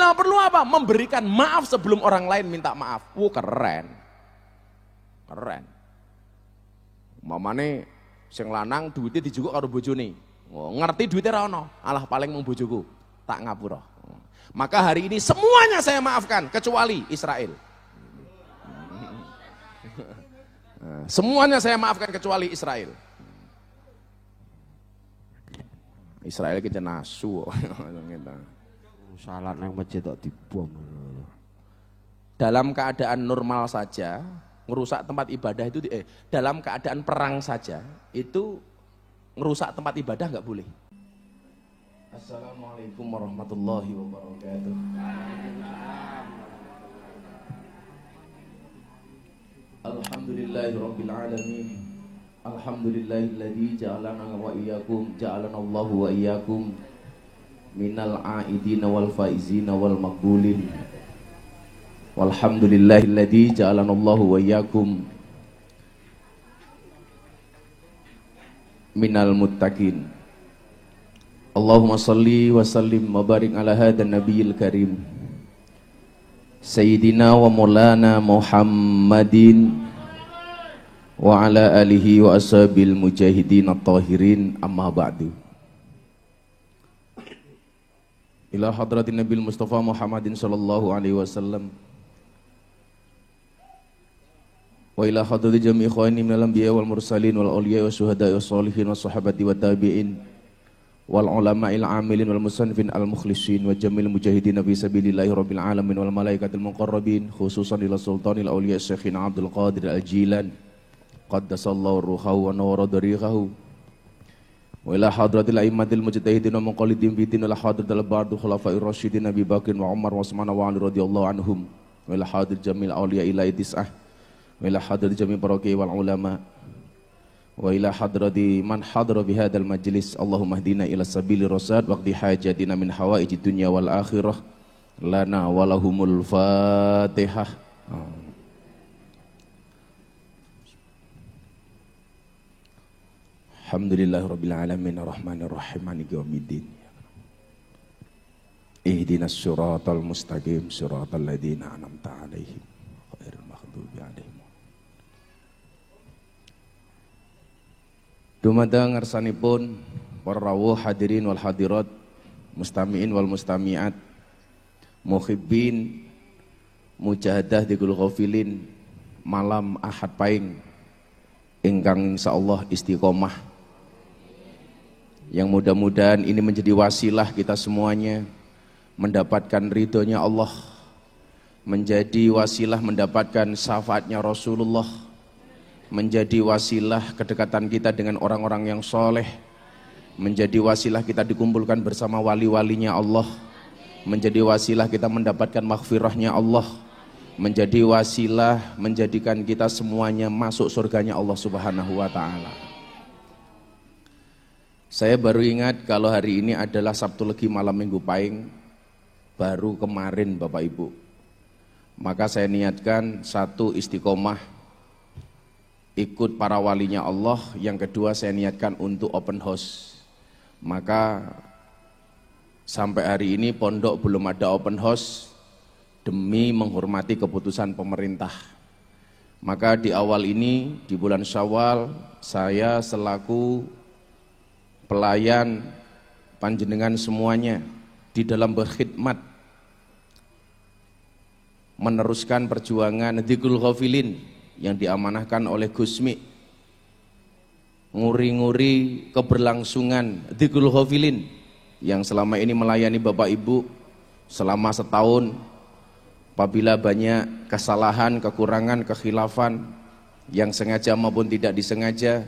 Tinggal perlu apa? Memberikan maaf sebelum orang lain minta maaf. Keren. Keren. Mamane sing lanang duitnya dijukuk karo bojone. Ngerti duitnya ra ono. Alah paling mung bojoku. Tak ngapura. Maka hari ini semuanya saya maafkan kecuali Israel. Semuanya saya maafkan kecuali Israel. Israel kita nasu. Salat nang masjid kok dibom. Dalam keadaan normal saja, ngerusak tempat ibadah itu dalam keadaan perang saja itu ngerusak tempat ibadah nggak boleh. Assalamualaikum warahmatullahi wabarakatuh. Alhamdulillahirabbil alamin. Alhamdulillahilladzi ja'alana wa iyyakum ja'alanallahu wa iyyakum minal aidina wal faizina wal maqbulin. Walhamdulillahilladzi ja'alanallahu wa iyyakum minal muttaqin. Allahumma salli wa sallim wa barik ala hadan nabiyil karim Sayyidina wa maulana Muhammadin wa ala alihi wa ashabil mujahidin at-tahirin, amma ba'du. Ila hadratin Nabil Mustafa Muhammadin sallallahu alaihi wasallam wa ila hadrati jami' ikhwani minal anbiya wal mursalin wal awliya wa syuhada wa sholihin wa sahabati wa tabi'in wal ulama'il amilin wal musannifin al mukhlisin wa jamil mujahidin fi sabilillahi rabbil alamin wal malaikatil muqarrabin, khususan ila sultanil awliya Syekhina Abdul Qadir Al-Jilan qaddasallahu ruhahu wa nawara dariqahu wa ila hadratil a'immatil mujtahidin wa muqallidin fi din wal hadratil ba'du khulafa'ir rasyidin Abi Bakr wa Umar wa Utsman wa Ali radhiyallahu anhum wa ila hadrat jamil awliya ila tis'ah wa ila hadrat jamil baraqi wal ulama wa ila hadrati man hadra bi hadzal majlis. Allahumma hdina ila sabilir rasyad waqdi hajatina min hawaijid dunya wal akhirah lana wa lahumul Fatihah. Alhamdulillahirabbil alamin arrahmanir rahim maliki yaumiddin. Ihdinas siratal mustaqim siratal ladzina an'amta 'alaihim ghairil maghdubi 'alaihim. Dumateng ngarsanipun para rawuh hadirin wal hadirat, mustami'in wal mustami'at, muhibbin, mujahadah dikul ghafilin, malam Ahad Paing ingkang insyaallah istiqomah. Yang mudah-mudahan ini menjadi wasilah kita semuanya mendapatkan ridhonya Allah, menjadi wasilah mendapatkan syafaatnya Rasulullah, menjadi wasilah kedekatan kita dengan orang-orang yang soleh, menjadi wasilah kita dikumpulkan bersama wali-walinya Allah, menjadi wasilah kita mendapatkan maghfirahnya Allah, menjadi wasilah menjadikan kita semuanya masuk surganya Allah Subhanahu wa ta'ala. Saya baru ingat kalau hari ini adalah Sabtu Legi malam Minggu Paing, baru kemarin Bapak Ibu. Maka saya niatkan satu istiqomah ikut para walinya Allah, yang kedua saya niatkan untuk open house. Maka sampai hari ini pondok belum ada open house demi menghormati keputusan pemerintah. Maka di awal ini di bulan Syawal saya selaku pelayan panjenengan semuanya di dalam berkhidmat meneruskan perjuangan Dzikrul Ghafilin yang diamanahkan oleh Gusmi, nguri-nguri keberlangsungan Dzikrul Ghafilin yang selama ini melayani Bapak Ibu selama setahun. Apabila banyak kesalahan, kekurangan, kekhilafan yang sengaja maupun tidak disengaja,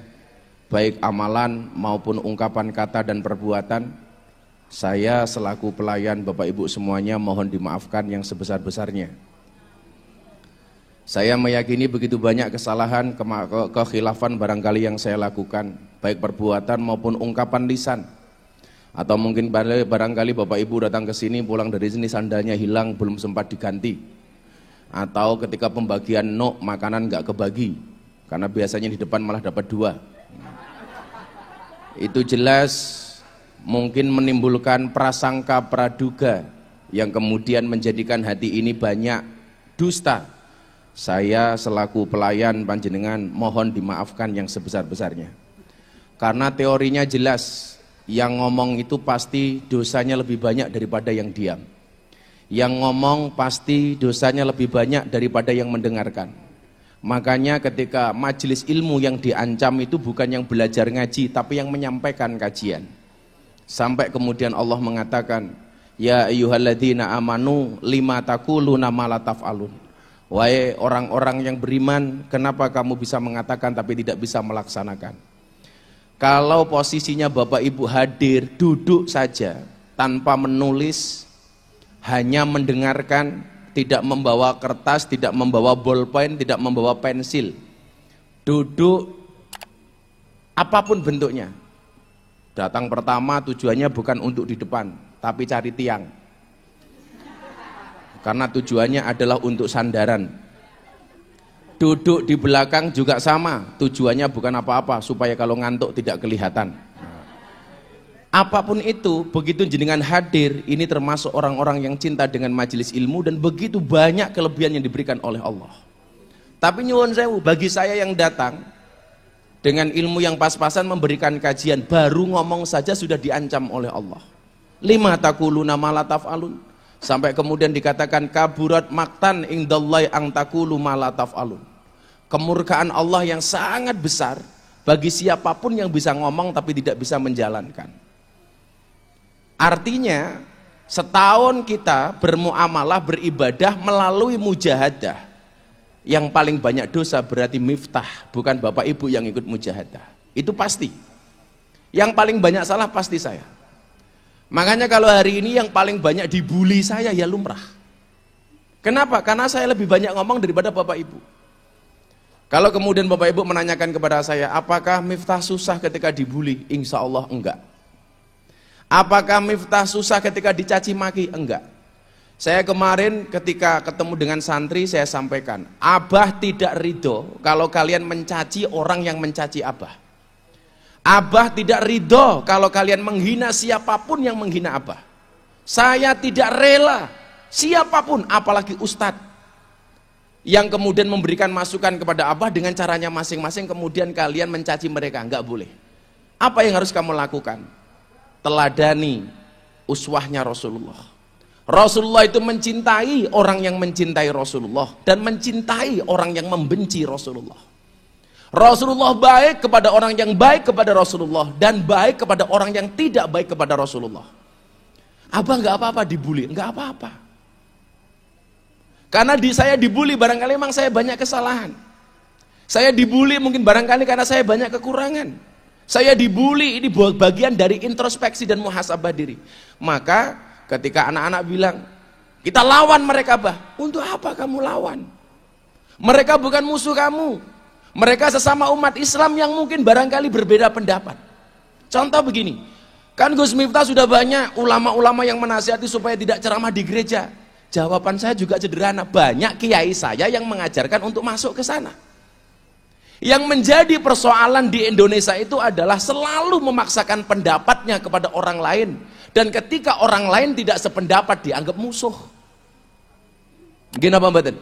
baik amalan maupun ungkapan kata dan perbuatan, saya selaku pelayan Bapak Ibu semuanya mohon dimaafkan yang sebesar-besarnya. Saya meyakini begitu banyak kesalahan, kekhilafan barangkali yang saya lakukan, baik perbuatan maupun ungkapan lisan. Atau mungkin barangkali Bapak Ibu datang ke sini, pulang dari sini sandalnya hilang, belum sempat diganti. Atau ketika pembagian makanan nggak kebagi, karena biasanya di depan malah dapat 2. Itu jelas mungkin menimbulkan prasangka praduga yang kemudian menjadikan hati ini banyak dusta, saya selaku pelayan panjenengan mohon dimaafkan yang sebesar-besarnya. Karena teorinya jelas, yang ngomong itu pasti dosanya lebih banyak daripada yang diam. Yang ngomong pasti dosanya lebih banyak daripada yang mendengarkan. Makanya ketika majelis ilmu yang diancam itu bukan yang belajar ngaji, tapi yang menyampaikan kajian. Sampai kemudian Allah mengatakan, ya ayyuhalladzina amanu lima taquluna ma la taf'alun. Wahai orang-orang yang beriman, kenapa kamu bisa mengatakan tapi tidak bisa melaksanakan? Kalau posisinya Bapak Ibu hadir, duduk saja tanpa menulis, hanya mendengarkan, tidak membawa kertas, tidak membawa bolpen, tidak membawa pensil, duduk apapun bentuknya. Datang pertama tujuannya bukan untuk di depan, tapi cari tiang, karena tujuannya adalah untuk sandaran. Duduk di belakang juga sama, tujuannya bukan apa-apa, supaya kalau ngantuk tidak kelihatan. Apapun itu, begitu jenengan hadir, ini termasuk orang-orang yang cinta dengan majelis ilmu, dan begitu banyak kelebihan yang diberikan oleh Allah. Tapi nyuwun sewu, bagi saya yang datang dengan ilmu yang pas-pasan memberikan kajian, baru ngomong saja sudah diancam oleh Allah. Lima taquluna ma la taf'alun. Sampai kemudian dikatakan kaburat maktan indallahi ang taqulu ma la taf'alun. Kemurkaan Allah yang sangat besar bagi siapapun yang bisa ngomong tapi tidak bisa menjalankan. Artinya setahun kita bermuamalah, beribadah melalui mujahadah, yang paling banyak dosa berarti miftah, bukan Bapak Ibu yang ikut mujahadah. Itu pasti. Yang paling banyak salah pasti saya. Makanya kalau hari ini yang paling banyak dibully saya ya lumrah. Kenapa? Karena saya lebih banyak ngomong daripada Bapak Ibu. Kalau kemudian Bapak Ibu menanyakan kepada saya, apakah miftah susah ketika dibully? Insya Allah enggak. Apakah miftah susah ketika dicaci maki? Enggak. Saya kemarin ketika ketemu dengan santri, saya sampaikan, Abah tidak ridho kalau kalian mencaci orang yang mencaci Abah. Abah tidak ridho kalau kalian menghina siapapun yang menghina Abah. Saya tidak rela siapapun, apalagi ustadz, yang kemudian memberikan masukan kepada Abah dengan caranya masing-masing, kemudian kalian mencaci mereka. Enggak boleh. Apa yang harus kamu lakukan? Teladani uswahnya Rasulullah. Rasulullah itu mencintai orang yang mencintai Rasulullah, dan mencintai orang yang membenci Rasulullah. Rasulullah baik kepada orang yang baik kepada Rasulullah, dan baik kepada orang yang tidak baik kepada Rasulullah. Abah enggak apa-apa dibully, enggak apa-apa. Karena saya dibully, barangkali memang saya banyak kesalahan. Saya dibully mungkin barangkali karena saya banyak kekurangan. Saya dibully, ini bagian dari introspeksi dan muhasabah diri. Maka ketika anak-anak bilang, kita lawan mereka, Bah. Untuk apa kamu lawan? Mereka bukan musuh kamu. Mereka sesama umat Islam yang mungkin barangkali berbeda pendapat. Contoh begini, kan Gus Miftah sudah banyak ulama-ulama yang menasihati supaya tidak ceramah di gereja. Jawaban saya juga sederhana, banyak kiai saya yang mengajarkan untuk masuk ke sana. Yang menjadi persoalan di Indonesia itu adalah selalu memaksakan pendapatnya kepada orang lain, dan ketika orang lain tidak sependapat dianggap musuh. Gini apa mboten?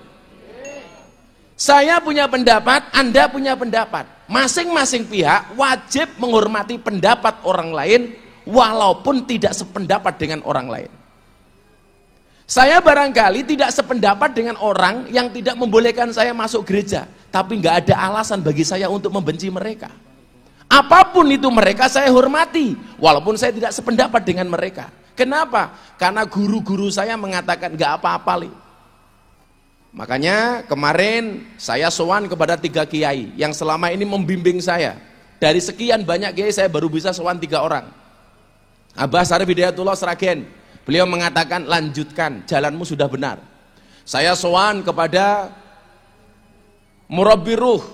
Saya punya pendapat, Anda punya pendapat. Masing-masing pihak wajib menghormati pendapat orang lain walaupun tidak sependapat dengan orang lain. Saya barangkali tidak sependapat dengan orang yang tidak membolehkan saya masuk gereja, tapi nggak ada alasan bagi saya untuk membenci mereka. Apapun itu mereka saya hormati, walaupun saya tidak sependapat dengan mereka. Kenapa? Karena guru-guru saya mengatakan nggak apa-apa, Li. Makanya kemarin saya sowan kepada 3 kiai yang selama ini membimbing saya. Dari sekian banyak kiai saya baru bisa sowan 3 orang. Abah Sarif Hidayatullah Sragen. Beliau mengatakan, lanjutkan, jalanmu sudah benar. Saya sowan kepada Murabbi Ruh,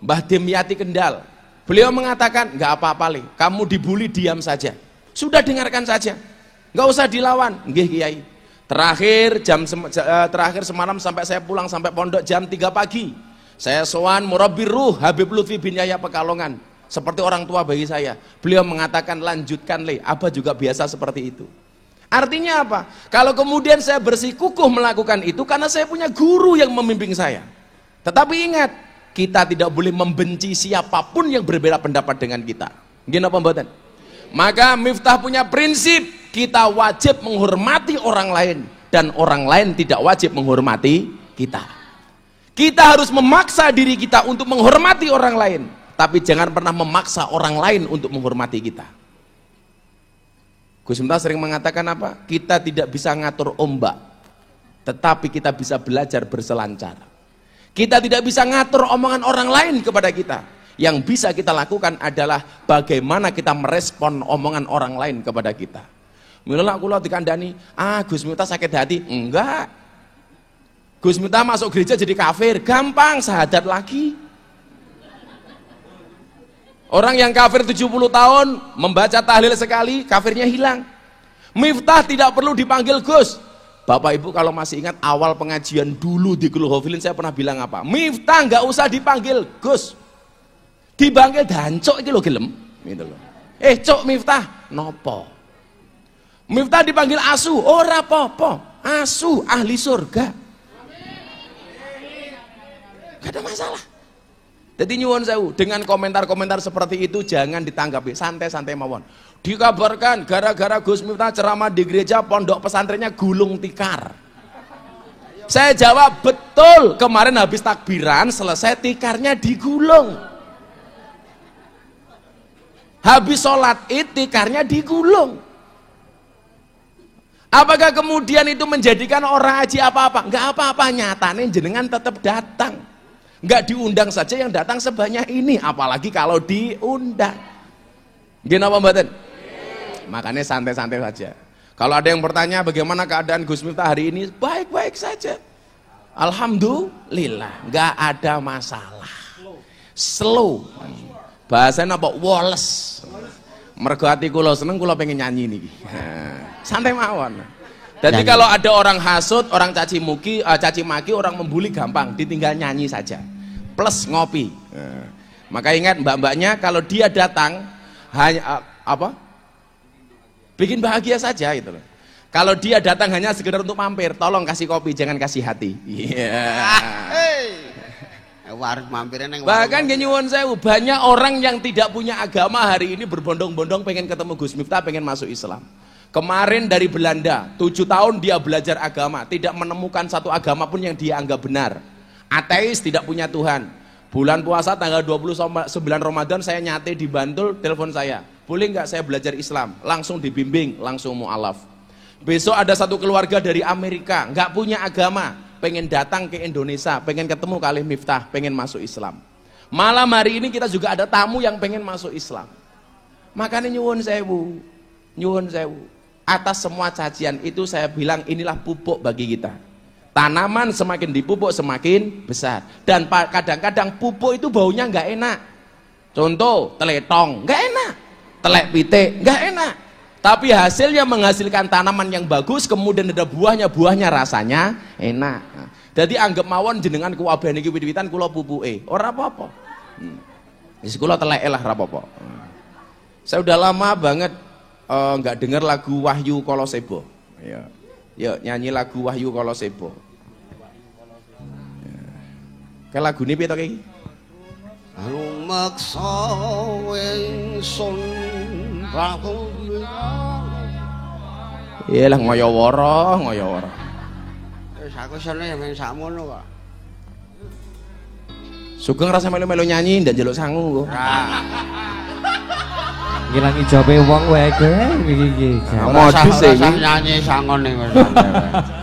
Mbah Dimyati Kendal. Beliau mengatakan, nggak apa-apa, Li, kamu dibully diam saja. Sudah dengarkan saja, nggak usah dilawan. Nggih Kiai. Terakhir semalam sampai saya pulang sampai pondok jam 3 pagi. Saya sowan Murabbi Ruh, Habib Lutfi bin Yahya Pekalongan. Seperti orang tua bagi saya. Beliau mengatakan, lanjutkan, Le. Abah juga biasa seperti itu. Artinya apa? Kalau kemudian saya bersikukuh melakukan itu karena saya punya guru yang membimbing saya. Tetapi ingat, kita tidak boleh membenci siapapun yang berbeda pendapat dengan kita. Gini apa mboten? Maka Miftah punya prinsip, kita wajib menghormati orang lain dan orang lain tidak wajib menghormati kita. Kita harus memaksa diri kita untuk menghormati orang lain, tapi jangan pernah memaksa orang lain untuk menghormati kita. Gus Miftah sering mengatakan apa? Kita tidak bisa ngatur ombak, tetapi kita bisa belajar berselancar. Kita tidak bisa ngatur omongan orang lain kepada kita. Yang bisa kita lakukan adalah bagaimana kita merespon omongan orang lain kepada kita. Mila kula dikandani, Gus Miftah sakit hati. Enggak. Gus Miftah masuk gereja jadi kafir, gampang, syahadat lagi. Orang yang kafir 70 tahun membaca tahlil sekali, kafirnya hilang. Miftah tidak perlu dipanggil Gus. Bapak Ibu kalau masih ingat awal pengajian dulu di Kulul Ghafilin saya pernah bilang apa? Miftah nggak usah dipanggil Gus. Dipanggil dancok iki lho gelem, gitu loh. Cok Miftah, nopo? Miftah dipanggil asu, ora apa-apa. Asu ahli surga. Gak ada masalah. Jadi nyuwun sewu, dengan komentar-komentar seperti itu jangan ditanggapi, santai-santai mawon. Dikabarkan gara-gara Gus Miftah ceramah di gereja pondok pesantrennya gulung tikar. Saya jawab betul, kemarin habis takbiran selesai tikarnya digulung. Habis sholat id tikarnya digulung. Apakah kemudian itu menjadikan orang haji apa-apa? Enggak apa-apa, nyatanya jenengan tetap datang. Enggak diundang saja yang datang sebanyak ini, apalagi kalau diundang. Gini apa mboten? Makanya santai-santai saja. Kalau ada yang bertanya bagaimana keadaan Gus Miftah hari ini, baik-baik saja. Alhamdulillah, enggak ada masalah. Slow. Bahasanya apa? Woles. Mergo ati kula seneng, kula pengen nyanyi niki. Santai mawon. Jadi kalau ada orang hasut, orang caci maki, orang membuli gampang, ditinggal nyanyi saja. Plus ngopi. Maka ingat mbak-mbaknya kalau dia datang hanya bikin bahagia saja itu loh. Kalau dia datang hanya sekedar untuk mampir, tolong kasih kopi, jangan kasih hati. Warung mampirnya neng. Bahkan nyuwun sewu, banyak orang yang tidak punya agama hari ini berbondong-bondong pengen ketemu Gus Miftah, pengen masuk Islam. Kemarin dari Belanda, 7 tahun dia belajar agama, tidak menemukan satu agama pun yang dia anggap benar. Ateis, tidak punya Tuhan. Bulan puasa tanggal 29 Ramadan saya nyate di Bantul, telepon saya. Boleh nggak saya belajar Islam? Langsung dibimbing, langsung mu'alaf. Besok ada satu keluarga dari Amerika, nggak punya agama, pengen datang ke Indonesia, pengen ketemu kali Miftah, pengen masuk Islam. Malam hari ini kita juga ada tamu yang pengen masuk Islam. Makanya nyuwun sewu. Atas semua cacian itu saya bilang inilah pupuk bagi kita. Tanaman semakin dipupuk semakin besar. Dan kadang-kadang pupuk itu baunya nggak enak. Contoh teletong nggak enak, telek pitik nggak enak. Tapi hasilnya menghasilkan tanaman yang bagus, kemudian ada buahnya rasanya enak. Jadi anggap mawon jenengan kuwabeh niki wit-witan kula pupuke, ora apa-apa. Wis kula teleke lah ora apa-apa. Saya udah lama banget nggak dengar lagu Wahyu Kolosebo. Ya. Yuk nyanyi lagu Wahyu Kolosebo. Kayak lagu ini piye to iki? Rumaksa ingsun Iya lah ngoyo-woro. Wis aku sene ya men sakmono kok. Sugeng rasa melu-melu nyanyi ndak njaluk sangu kok. Ngilangi jobe wong wae iki. Modus e iki. Nyanyi sangon ning.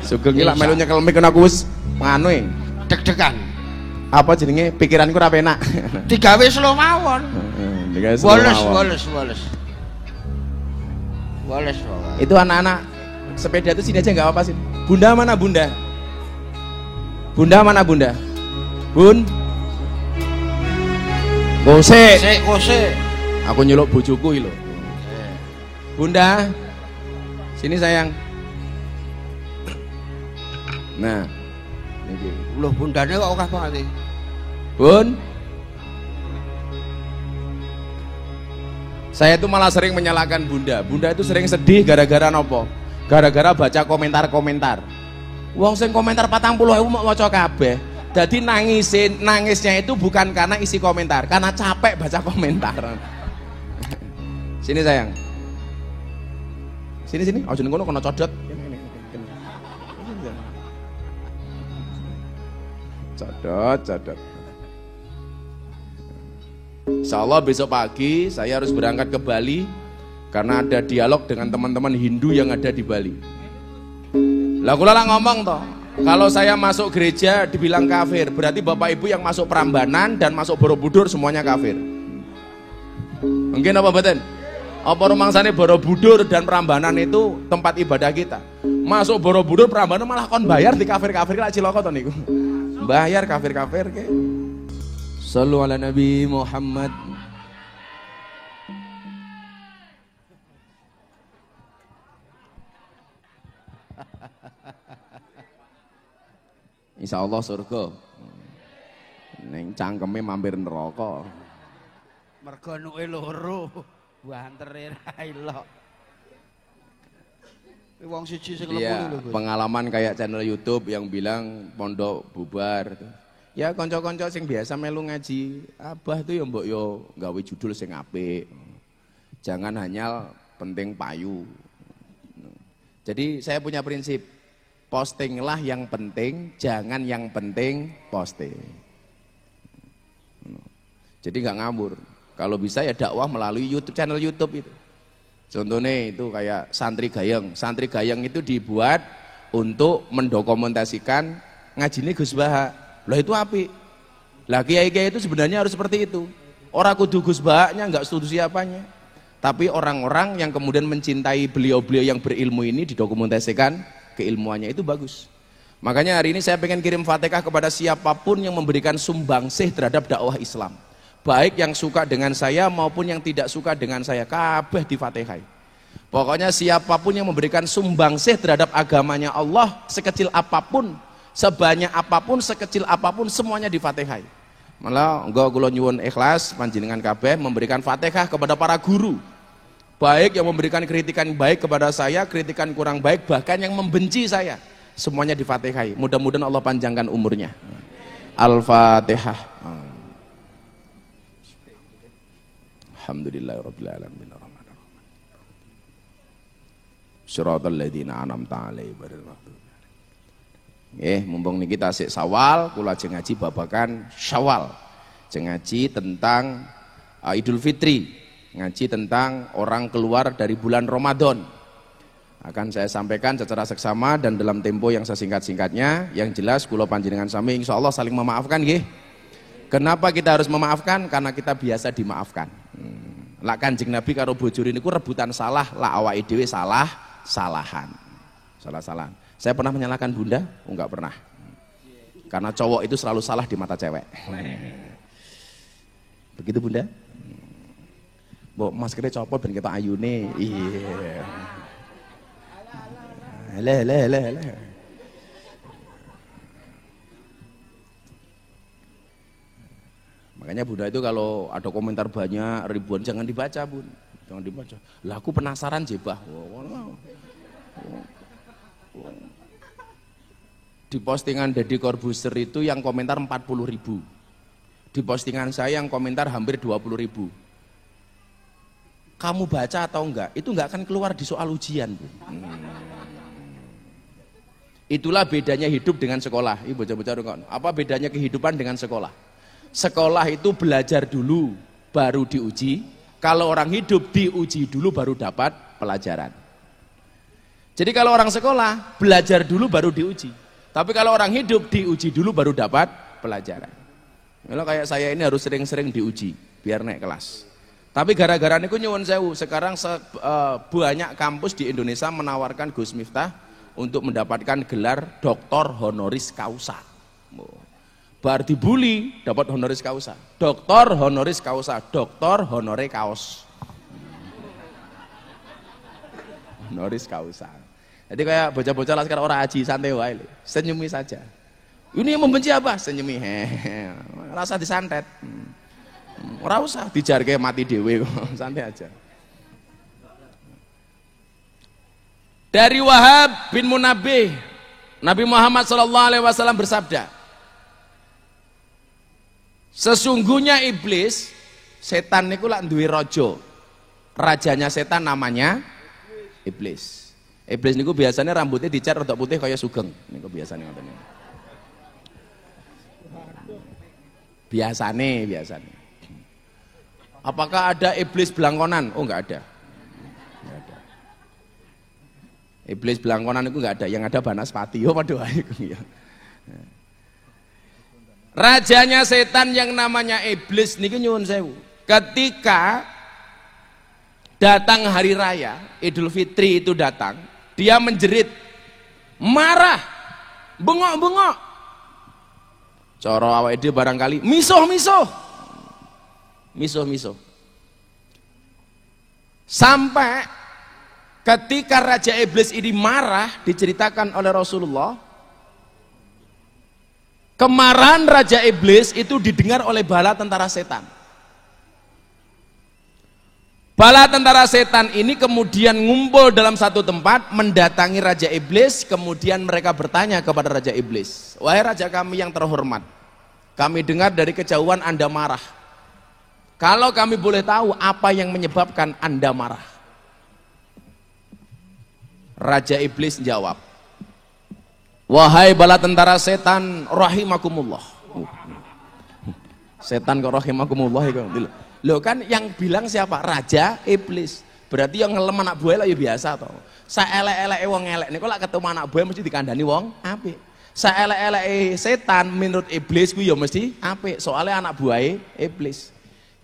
Sugeng iki lak melu nyekel mic aku wis nganu e. Deg-degan. Apa jenenge pikiranku ora penak. Digawe slow mawon. Woles. Itu anak-anak sepeda itu sini aja nggak apa-apa sih. Bunda mana bunda? Bunda mana bunda? Bun? Kose. Aku nyeluk bojoku lho. Bunda, sini sayang. Nah, niki. Loh bundane kok akeh banget iki. Bun. Saya itu malah sering menyalahkan bunda. Bunda itu sering sedih gara-gara nopo? Gara-gara baca komentar-komentar. Wong sing komentar 40.000 mau maca kabeh. Jadi nangisnya itu bukan karena isi komentar, karena capek baca komentar. Sini sayang. Sini. Aja ngono kena codot. Codot. Insyaallah besok pagi saya harus berangkat ke Bali karena ada dialog dengan teman-teman Hindu yang ada di Bali. Lah kula lah ngomong toh, kalau saya masuk gereja dibilang kafir, berarti Bapak Ibu yang masuk Prambanan dan masuk Borobudur semuanya kafir. Mungkin apa betul? Apa rumangsane Borobudur dan Prambanan itu tempat ibadah kita. Masuk Borobudur Prambanan malah kon bayar di kafir-kafir lak cilaka to niku. Bayar kafir-kafir ke. Shallu ala Nabi Muhammad. Insya Allah surga. Neng cangkeme mampir neraka. Mergo nuke loro, bantere ra ilok. Wong siji sing lemune lho, Gus. Pengalaman kayak channel YouTube yang bilang pondok bubar. Ya konco-konco sing biasa melu ngaji, abah tuh ya mbok yo gawe judul sing apik. Jangan hanya penting payu. Jadi saya punya prinsip, postinglah yang penting, jangan yang penting posting. Jadi nggak ngambur. Kalau bisa ya dakwah melalui YouTube, channel YouTube itu. Contohnya itu kayak Santri Gayeng. Santri Gayeng itu dibuat untuk mendokumentasikan ngajine Gus Baha. Lah itu api. Lah kiai-kiai itu sebenarnya harus seperti itu. Orang kudu Gus Bahanya nggak setuju siapanya. Tapi orang-orang yang kemudian mencintai beliau-beliau yang berilmu ini didokumentasikan keilmuannya itu bagus. Makanya hari ini saya pengen kirim Fatihah kepada siapapun yang memberikan sumbangsih terhadap dakwah Islam. Baik yang suka dengan saya maupun yang tidak suka dengan saya, kabeh di Fatihah. Pokoknya siapapun yang memberikan sumbangsih terhadap agamanya Allah, sekecil apapun, sebanyak apapun, sekecil apapun, semuanya di Fatihah. Malah enggak kula nyuwun ikhlas panjenengan kabeh memberikan Fatihah kepada para guru. Baik yang memberikan kritikan baik kepada saya, kritikan kurang baik, bahkan yang membenci saya, semuanya di Fatihah. Mudah-mudahan Allah panjangkan umurnya. Al-Fatihah. Alhamdulillahirabbil alamin. Shiratal ladzina an'amta 'alaihim ghairil maghdubi 'alaihim. Mumpung niki tasik Syawal, kula ajeng ngaji babagan Syawal. Ajeng ngaji tentang Idul Fitri, ngaji tentang orang keluar dari bulan Ramadan. Akan saya sampaikan secara seksama dan dalam tempo yang sesingkat-singkatnya. Yang jelas kula panjenengan sami insyaallah saling memaafkan nggih. Kenapa kita harus memaafkan? Karena kita biasa dimaafkan. Lah Kanjeng Nabi karo bojone niku rebutan salah, lah awake dhewe salahan. Salah-salahan. Saya pernah menyalahkan Bunda? Enggak pernah. Karena cowok itu selalu salah di mata cewek. Begitu Bunda? Mbok maskernya copot ben kita ayune. Iya. Alah. Makanya Bunda itu kalau ada komentar banyak ribuan jangan dibaca Bun, jangan dibaca. Lah aku penasaran jebah. Di postingan Deddy Corbuzier itu yang komentar 40.000. Di postingan saya yang komentar hampir 20.000. Kamu baca atau enggak? Itu enggak akan keluar di soal ujian Bun. Itulah bedanya hidup dengan sekolah. Ibu bocah-bocah apa bedanya kehidupan dengan sekolah? Sekolah itu belajar dulu baru diuji. Kalau orang hidup diuji dulu baru dapat pelajaran. Jadi kalau orang sekolah belajar dulu baru diuji. Tapi kalau orang hidup diuji dulu baru dapat pelajaran. Kalau kayak saya ini harus sering-sering diuji biar naik kelas. Tapi gara-gara niku nyuwun sewu, sekarang banyak kampus di Indonesia menawarkan Gus Miftah untuk mendapatkan gelar doktor honoris causa. Bar dibully dapat honoris causa, doktor honoris causa, doktor honore kaos, honoris causa. Jadi kayak bocah-bocah lah sekarang orang aji santai wae, senyumi saja. Ini yang membenci apa? Senyumi, rasa disantet, ora usah dijarke mati dewe, santai aja. Dari Wahab bin Munabbih, Nabi Muhammad SAW bersabda, sesungguhnya iblis, setan niku lak duwe raja. Rajanya setan namanya iblis. Iblis niku biasanya rambutnya dicat rada putih kaya sugeng. Niku biasanya ngoten niku. Biasane. Apakah ada iblis belangkonan? Oh, enggak ada. Enggak ada. Iblis belangkonan itu enggak ada, yang ada Banaspati. Oh, padha wae ya. Rajanya setan yang namanya iblis niku nyuwun sewu. Ketika datang hari raya Idul Fitri itu datang, dia menjerit, marah, bengok-bengok. Cara awake dhewe barangkali misuh-misuh. Sampai ketika Raja Iblis ini marah, diceritakan oleh Rasulullah, kemarahan Raja Iblis itu didengar oleh bala tentara setan. Bala tentara setan ini kemudian ngumpul dalam satu tempat, mendatangi Raja Iblis, kemudian mereka bertanya kepada Raja Iblis, wahai Raja kami yang terhormat, kami dengar dari kejauhan Anda marah. Kalau kami boleh tahu apa yang menyebabkan Anda marah? Raja Iblis jawab, wahai bala tentara setan rahimakumullah. Setan kok rahimakumullah itu? Loh kan yang bilang siapa? Raja Iblis. Berarti yang ngelem anak buah lah ya biasa toh. Saelek-eleke wong elek niku lak ketemu anak buah mesti dikandani wong apik. Saelek-eleke setan menurut iblis ku ya mesti apik. Soalnya anak buahe iblis.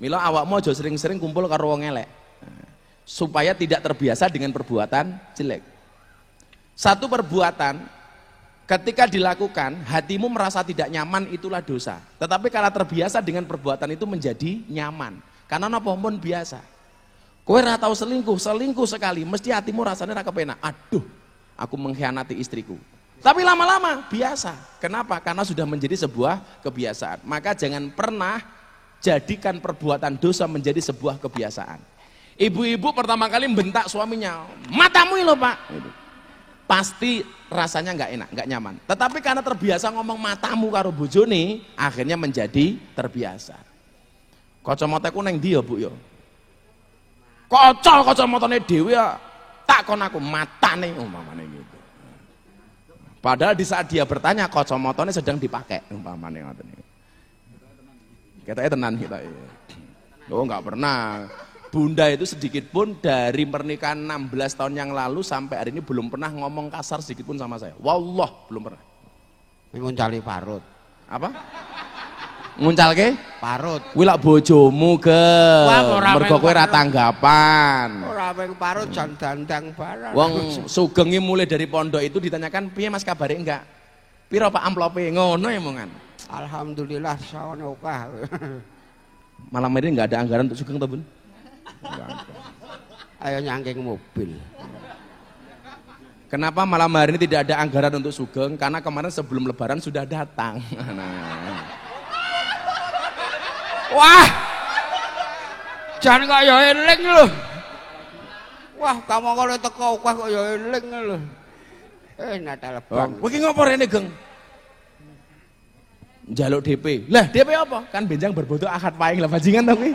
Mila awakmu aja sering-sering kumpul karo wong elek. Supaya tidak terbiasa dengan perbuatan jelek. Satu perbuatan ketika dilakukan hatimu merasa tidak nyaman, itulah dosa. Tetapi kalau terbiasa dengan perbuatan itu menjadi nyaman. Karena napa pun biasa. Kowe ora tau selingkuh sekali, mesti hatimu rasanya ra kepenak. Aduh, aku mengkhianati istriku. Tapi lama-lama biasa. Kenapa? Karena sudah menjadi sebuah kebiasaan. Maka jangan pernah jadikan perbuatan dosa menjadi sebuah kebiasaan. Ibu-ibu pertama kali bentak suaminya, matamu ini loh Pak. Pasti rasanya nggak enak, nggak nyaman. Tetapi karena terbiasa ngomong matamu karo bojone, akhirnya menjadi terbiasa. Kacamataku neng dia Bu ya. Kocol kacamatane dhewe ya. Tak kon aku matane umpamane gitu. Padahal di saat dia bertanya kacamatane sedang dipakai umpamane ngoten niku. Ketake tenan kita. Oh enggak pernah. Bunda itu sedikit pun dari pernikahan 16 tahun yang lalu sampai hari ini belum pernah ngomong kasar sedikit pun sama saya. Wallah belum pernah. Nguncali parut. Apa? Nguncalke? Parut. Kuwi lak bojomu ke. Mergo kowe ora tanggapan. Ora ping parut jan dandang barang. Wong sugengi mulai dari pondok itu ditanyakan piye Mas kabare enggak? Piro Pak amplope? Ngono ya mongan. Alhamdulillah sawono akeh. Malam ini enggak ada anggaran untuk sugeng to, Bun? Ayo nyangking mobil. Kenapa malam hari ini tidak ada anggaran untuk sugeng? Karena kemarin sebelum lebaran sudah datang. Wah, jangan kok ya eling lho. Wah, kamu kalau teko kok ya eling lho. Natal Bang. Kowe iki ngopo rene, Geng? Njaluk DP. Lah, DP apa? Kan benjang berbodo akad paing lah bajingan to kuwi.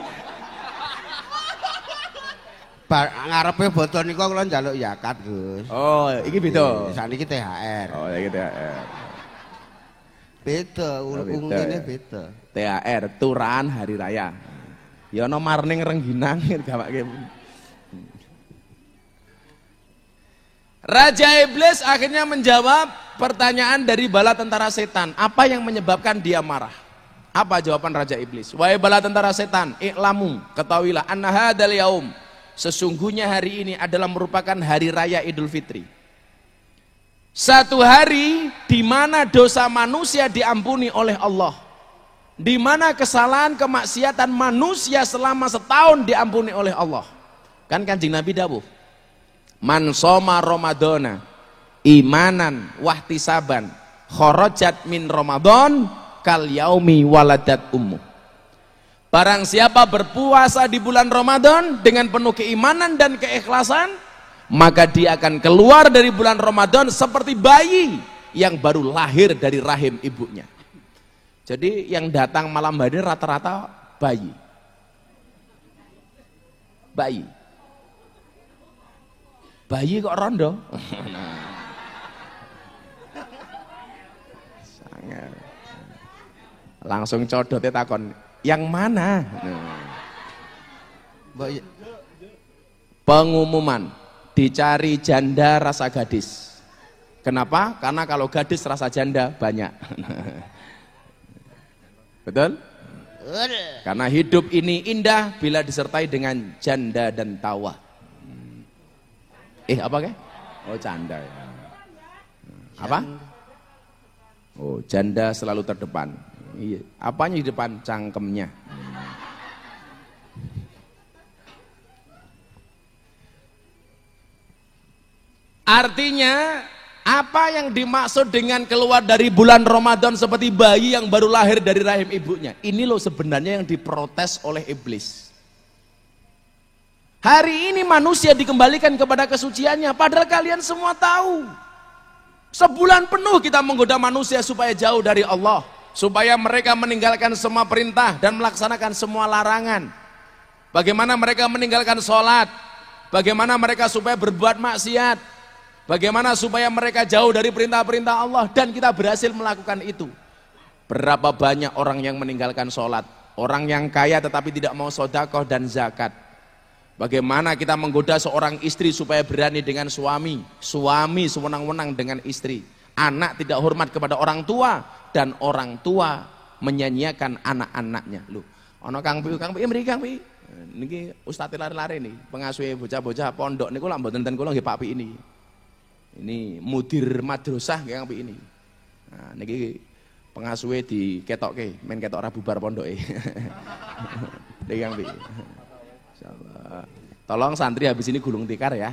Ngarepe boto niku kula njaluk zakat, Gus. Oh, iki beda. Saniki THR. Oh, iki THR. Beda, ungine beda. THR turahan hari raya. Ya ana marning rengginang gawake. Raja Iblis akhirnya menjawab pertanyaan dari bala tentara setan. Apa yang menyebabkan dia marah? Apa jawaban Raja Iblis? Wahai bala tentara setan, i'lamu, ketahuilah anna hadzal yaum, sesungguhnya hari ini adalah merupakan hari raya Idul Fitri. Satu hari di mana dosa manusia diampuni oleh Allah, di mana kesalahan kemaksiatan manusia selama setahun diampuni oleh Allah. Kan Kanjeng Nabi dawuh, man shoma ramadhana imanan wahtisaban kharajat min ramadan kal yaumi waladat ummu. Barang siapa berpuasa di bulan Ramadan dengan penuh keimanan dan keikhlasan, maka dia akan keluar dari bulan Ramadan seperti bayi yang baru lahir dari rahim ibunya. Jadi yang datang malam hari rata-rata bayi. Bayi. Bayi kok rondo? Sangat. Langsung codotnya takon, yang mana? Bayi. Pengumuman, dicari janda rasa gadis. Kenapa? Karena kalau gadis rasa janda banyak. Betul? Karena hidup ini indah bila disertai dengan janda dan tawa. Apa kah? Oh, janda ya. Apa? Oh, janda selalu terdepan. Iya. Apanya di depan? Cangkemnya. Artinya apa yang dimaksud dengan keluar dari bulan Ramadan seperti bayi yang baru lahir dari rahim ibunya? Ini loh sebenarnya yang diprotes oleh iblis. Hari ini manusia dikembalikan kepada kesuciannya, padahal kalian semua tahu. Sebulan penuh kita menggoda manusia supaya jauh dari Allah, supaya mereka meninggalkan semua perintah dan melaksanakan semua larangan. Bagaimana mereka meninggalkan sholat, bagaimana mereka supaya berbuat maksiat, bagaimana supaya mereka jauh dari perintah-perintah Allah, dan kita berhasil melakukan itu. Berapa banyak orang yang meninggalkan sholat, orang yang kaya tetapi tidak mau sedekah dan zakat. Bagaimana kita menggoda seorang istri supaya berani dengan suami, suami sewenang-wenang dengan istri, anak tidak hormat kepada orang tua, dan orang tua menyanyiakan anak-anaknya. Loh, ono Kang Pi mriki Kang Pi. Niki ustaz lari-lari nih, pengasuh bocah-bocah pondok niku lak mboten ten kula nggih Pak Pi ini. Ini mudir madrasah Kang Pi ini. Nah, niki pengasuh diketokke, men ketok ra bubar pondoke. Niki Kang Pi. Insyaallah. Tolong santri habis ini gulung tikar ya.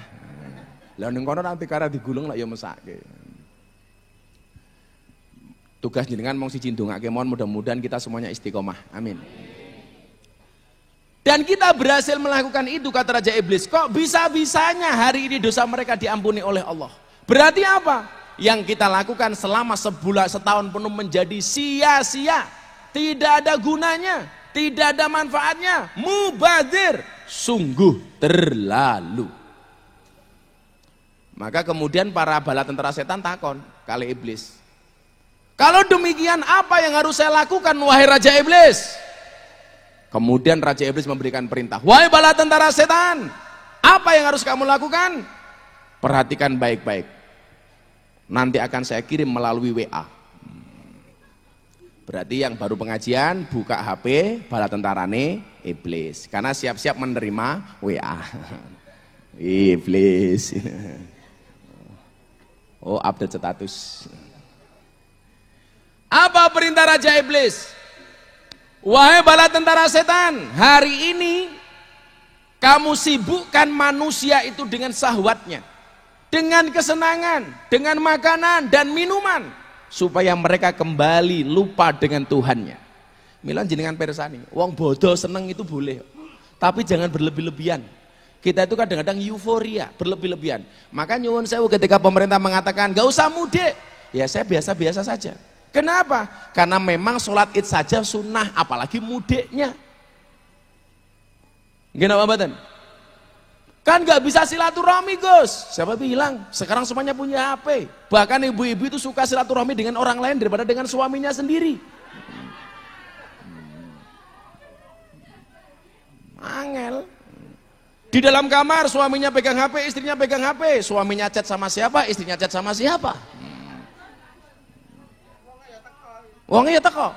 Lah ning kono nang tikar digulung lak ya mesake. Tugas jenengan mong siji ndongake mohon mudah-mudahan kita semuanya istiqomah. Amin. Dan kita berhasil melakukan itu, kata Raja Iblis. Kok bisa-bisanya hari ini dosa mereka diampuni oleh Allah? Berarti apa? Yang kita lakukan selama sebulan, setahun penuh menjadi sia-sia. Tidak ada gunanya, tidak ada manfaatnya, mubazir, sungguh terlalu. Maka kemudian para bala tentara setan takon kali Iblis, kalau demikian apa yang harus saya lakukan wahai Raja Iblis? Kemudian Raja Iblis memberikan perintah, wahai bala tentara setan, apa yang harus kamu lakukan? Perhatikan baik-baik, nanti akan saya kirim melalui WA. Berarti yang baru pengajian buka HP bala tentarane Iblis, karena siap-siap menerima WA. Iblis. Oh, update status. Apa perintah Raja Iblis? Wahai bala tentara setan, hari ini kamu sibukkan manusia itu dengan syahwatnya, dengan kesenangan, dengan makanan dan minuman, supaya mereka kembali lupa dengan Tuhannya. Milan jenengan persani, wong bodoh seneng itu boleh, tapi jangan berlebih-lebihan. Kita itu kadang-kadang euforia, berlebih-lebihan. Maka nyuwun sewu ketika pemerintah mengatakan gak usah mudik, ya saya biasa-biasa saja. Kenapa? Karena memang sholat id saja sunnah, apalagi mudiknya. Kenapa badan? Kan gak bisa silaturahmi Gus. Siapa bilang? Sekarang semuanya punya HP. Bahkan ibu-ibu itu suka silaturahmi dengan orang lain daripada dengan suaminya sendiri. Angel. Di dalam kamar suaminya pegang HP, istrinya pegang HP. Suaminya chat sama siapa, istrinya chat sama siapa. Wongnya ya teko.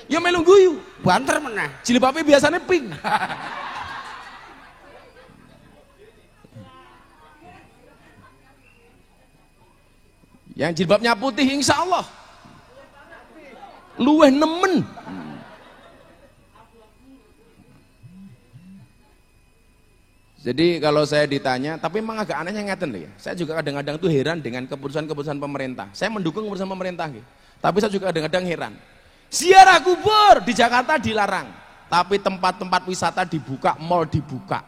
Ya melu guyu, Banter meneh. jilbabe biasanya pink. Yang jilbabnya putih insya Allah luweh nemen. Jadi kalau saya ditanya, tapi memang agak anehnya ngeten loh ya. Saya juga kadang-kadang tuh heran dengan keputusan-keputusan pemerintah. Saya mendukung keputusan pemerintah gitu. Tapi saya juga kadang-kadang heran. Ziarah kubur di Jakarta dilarang, tapi tempat-tempat wisata dibuka, mal dibuka.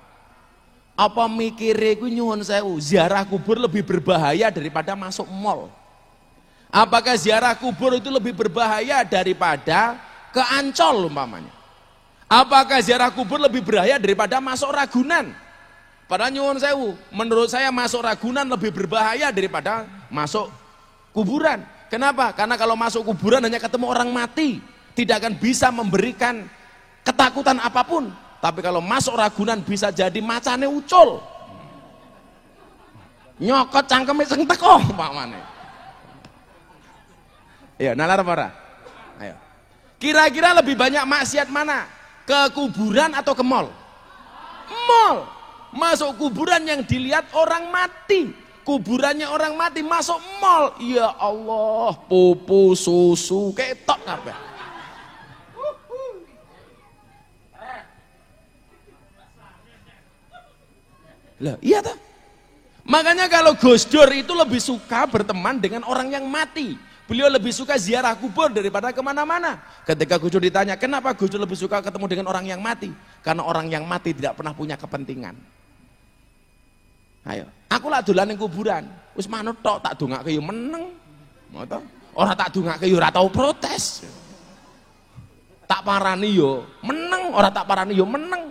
Apa mikire ku nyuwun sewu, ziarah kubur lebih berbahaya daripada masuk mall? Apakah ziarah kubur itu lebih berbahaya daripada ke Ancol umpamanya? Apakah ziarah kubur lebih berbahaya daripada masuk Ragunan? Padahal nyuwun sewu, menurut saya masuk Ragunan lebih berbahaya daripada masuk kuburan. Kenapa? Karena kalau masuk kuburan hanya ketemu orang mati, tidak akan bisa memberikan ketakutan apapun. Tapi kalau masuk Ragunan bisa jadi macane ucul, nyokot cangkeme sing teko umpamane. Ya, nalar apa? Ayo. Kira-kira lebih banyak maksiat mana? Ke kuburan atau ke mall? Mall. Masuk kuburan yang dilihat orang mati. Kuburannya orang mati masuk mall. Ya Allah, pupu, susu, ketok kabeh. Lah, iya toh? Makanya kalau Gus Dur itu lebih suka berteman dengan orang yang mati. Beliau lebih suka ziarah kubur daripada kemana-mana. Ketika Gus Dur ditanya, kenapa Gus Dur lebih suka ketemu dengan orang yang mati? Karena orang yang mati tidak pernah punya kepentingan. Ayo, aku lah dolan ning kuburan. Wis manut tok, tak dongake yo meneng. Ngono. Ora tak dongake yo ora tau protes. Tak parani yo meneng, ora tak parani yo meneng.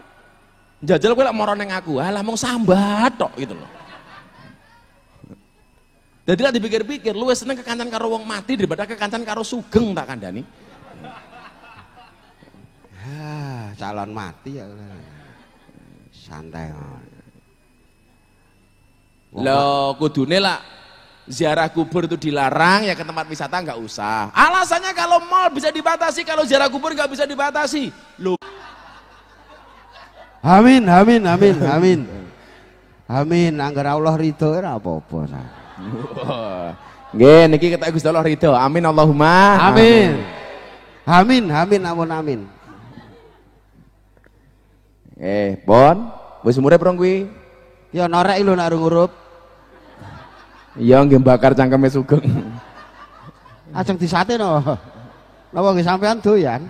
Jajal kowe lek mara ning aku, alah mung sambat tok gitu loh. Jadi lah dipikir-pikir, luwes seneng kekancan karo wong mati daripada kekancan karo sugeng tak kandhani. Calon mati ya. Santai. Loh, kudune lah ziarah kubur itu dilarang, ya ke tempat wisata nggak usah. Alasannya kalau mall bisa dibatasi, kalau ziarah kubur nggak bisa dibatasi. Loh. Amin, amin, amin, amin. Amin, anggar Allah ridho ora apa-apa. Nggih, niki ketok Gusti Allah ridho. Amin Allahumma. Amin. Amin, amin, amun amin. Pon, wis umure prong kuwi? Ya norek lho nek ngurup. Iya nggih bakar cangkeme sugeng. Ajeng disate no. Napa nggih sampean doyan?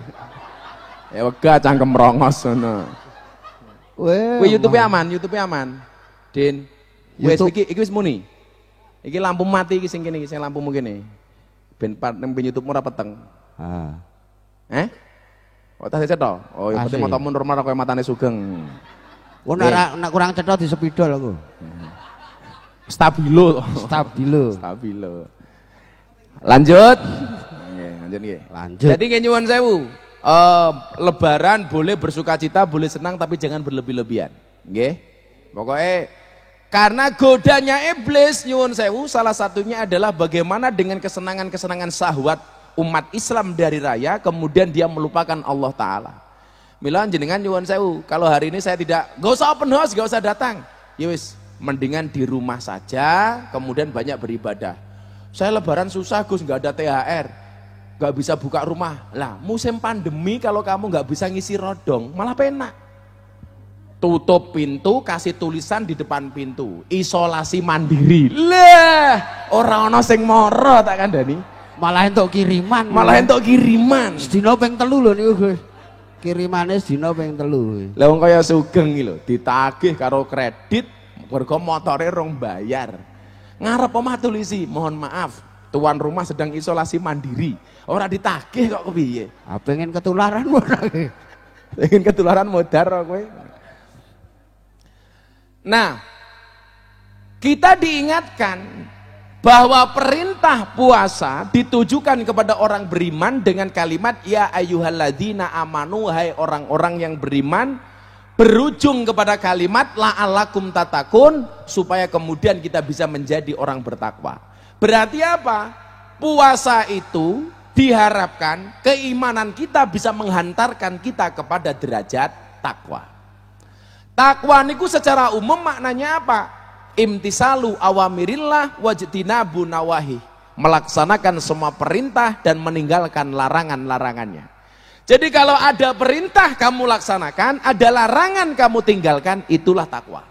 Ya wegah cangkem rongos ngono. Wih, YouTube aman, YouTube aman. Din. Wis iki wis muni. Iki lampu mati iki sing kene iki, sing lampumu kene. Ben YouTube-mu ora peteng. Oh tas cetok. Oh, ya penting matamu normal kaya matane sugeng. Oh nek kurang cetok di sepidol aku. Stabilo. Stabilo. Lanjut. Nggih, lanjut nggih. Lanjut. Jadi nggih nyuwun sewu. Lebaran boleh bersukacita, boleh senang, tapi jangan berlebih-lebihan. Nggih. Pokoknya karena godanya iblis nyuwun sewu, salah satunya adalah bagaimana dengan kesenangan-kesenangan syahwat umat Islam dari raya, kemudian dia melupakan Allah Ta'ala. Mila jenengan nyuwun sewu, kalau hari ini saya tidak, gak usah open house, gak usah datang. Ya wis, mendingan di rumah saja, kemudian banyak beribadah. Saya lebaran susah Gus, gak ada THR, gak bisa buka rumah. Lah musim pandemi kalau kamu gak bisa ngisi rodong, malah penak. Tutup pintu, kasih tulisan di depan pintu, isolasi mandiri. Lah, orang ono sing moro tak kandhani. Malah entuk kiriman. Sedina ping 3 lho niku Gus. Kirimane sedina ping 3. Lah wong kaya sugeng iki lho, ditagih karo kredit, mergo motore rong bayar. Ngarep omah tulisi, mohon maaf, tuan rumah sedang isolasi mandiri. Ora ditagih kok kepiye? Ah pengen ketularan ora. Pengen ketularan modar kowe. Nah, kita diingatkan bahwa perintah puasa ditujukan kepada orang beriman dengan kalimat ya ayyuhalladzina amanu, hai orang-orang yang beriman, berujung kepada kalimat la'allakum tatakun, supaya kemudian kita bisa menjadi orang bertakwa. Berarti apa? Puasa itu diharapkan keimanan kita bisa menghantarkan kita kepada derajat takwa. Takwa niku secara umum maknanya apa? Imtisalu awamirillah wajtinabu nawahi, melaksanakan semua perintah dan meninggalkan larangan-larangannya. Jadi kalau ada perintah kamu laksanakan, ada larangan kamu tinggalkan, itulah takwa.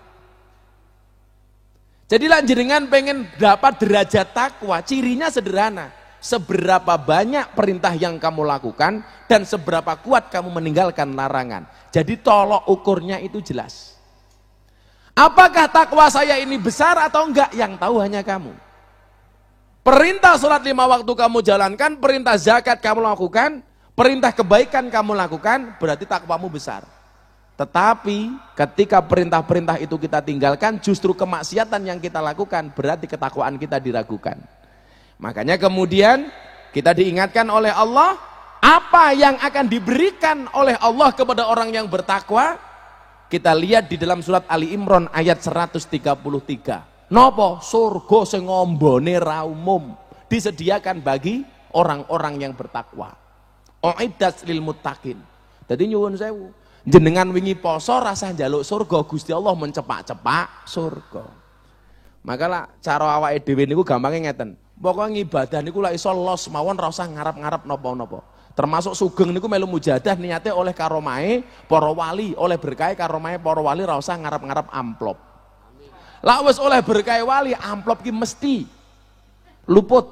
Jadi jenengan pengen dapat derajat takwa, cirinya sederhana. Seberapa banyak perintah yang kamu lakukan dan seberapa kuat kamu meninggalkan larangan. Jadi tolok ukurnya itu jelas. Apakah takwa saya ini besar atau enggak? Yang tahu hanya kamu. Perintah sholat 5 waktu kamu jalankan, perintah zakat kamu lakukan, perintah kebaikan kamu lakukan, berarti takwamu besar. Tetapi ketika perintah-perintah itu kita tinggalkan, justru kemaksiatan yang kita lakukan, berarti ketakwaan kita diragukan. Makanya kemudian kita diingatkan oleh Allah, apa yang akan diberikan oleh Allah kepada orang yang bertakwa? Kita lihat di dalam surat Ali Imran ayat 133. Nopo? Surga sing ngombone ra umum, disediakan bagi orang-orang yang bertakwa. Uiddat lil muttaqin. Dadi nyuwun sewu, jenengan wingi poso rasa njaluk surga, Gusti Allah mencepak-cepak surga. Makalah cara awake dhewe niku gampange ngeten. Pokoke ibadah niku lak iso los mawon ra usah ngarep-ngarep napa-napa. Termasuk sugeng niku melu mujadah niate oleh karomahe para wali, oleh berkahe karomahe para wali ra usah ngarep-ngarep amplop. Lah wis oleh berkahe wali, amplop ki mesti luput.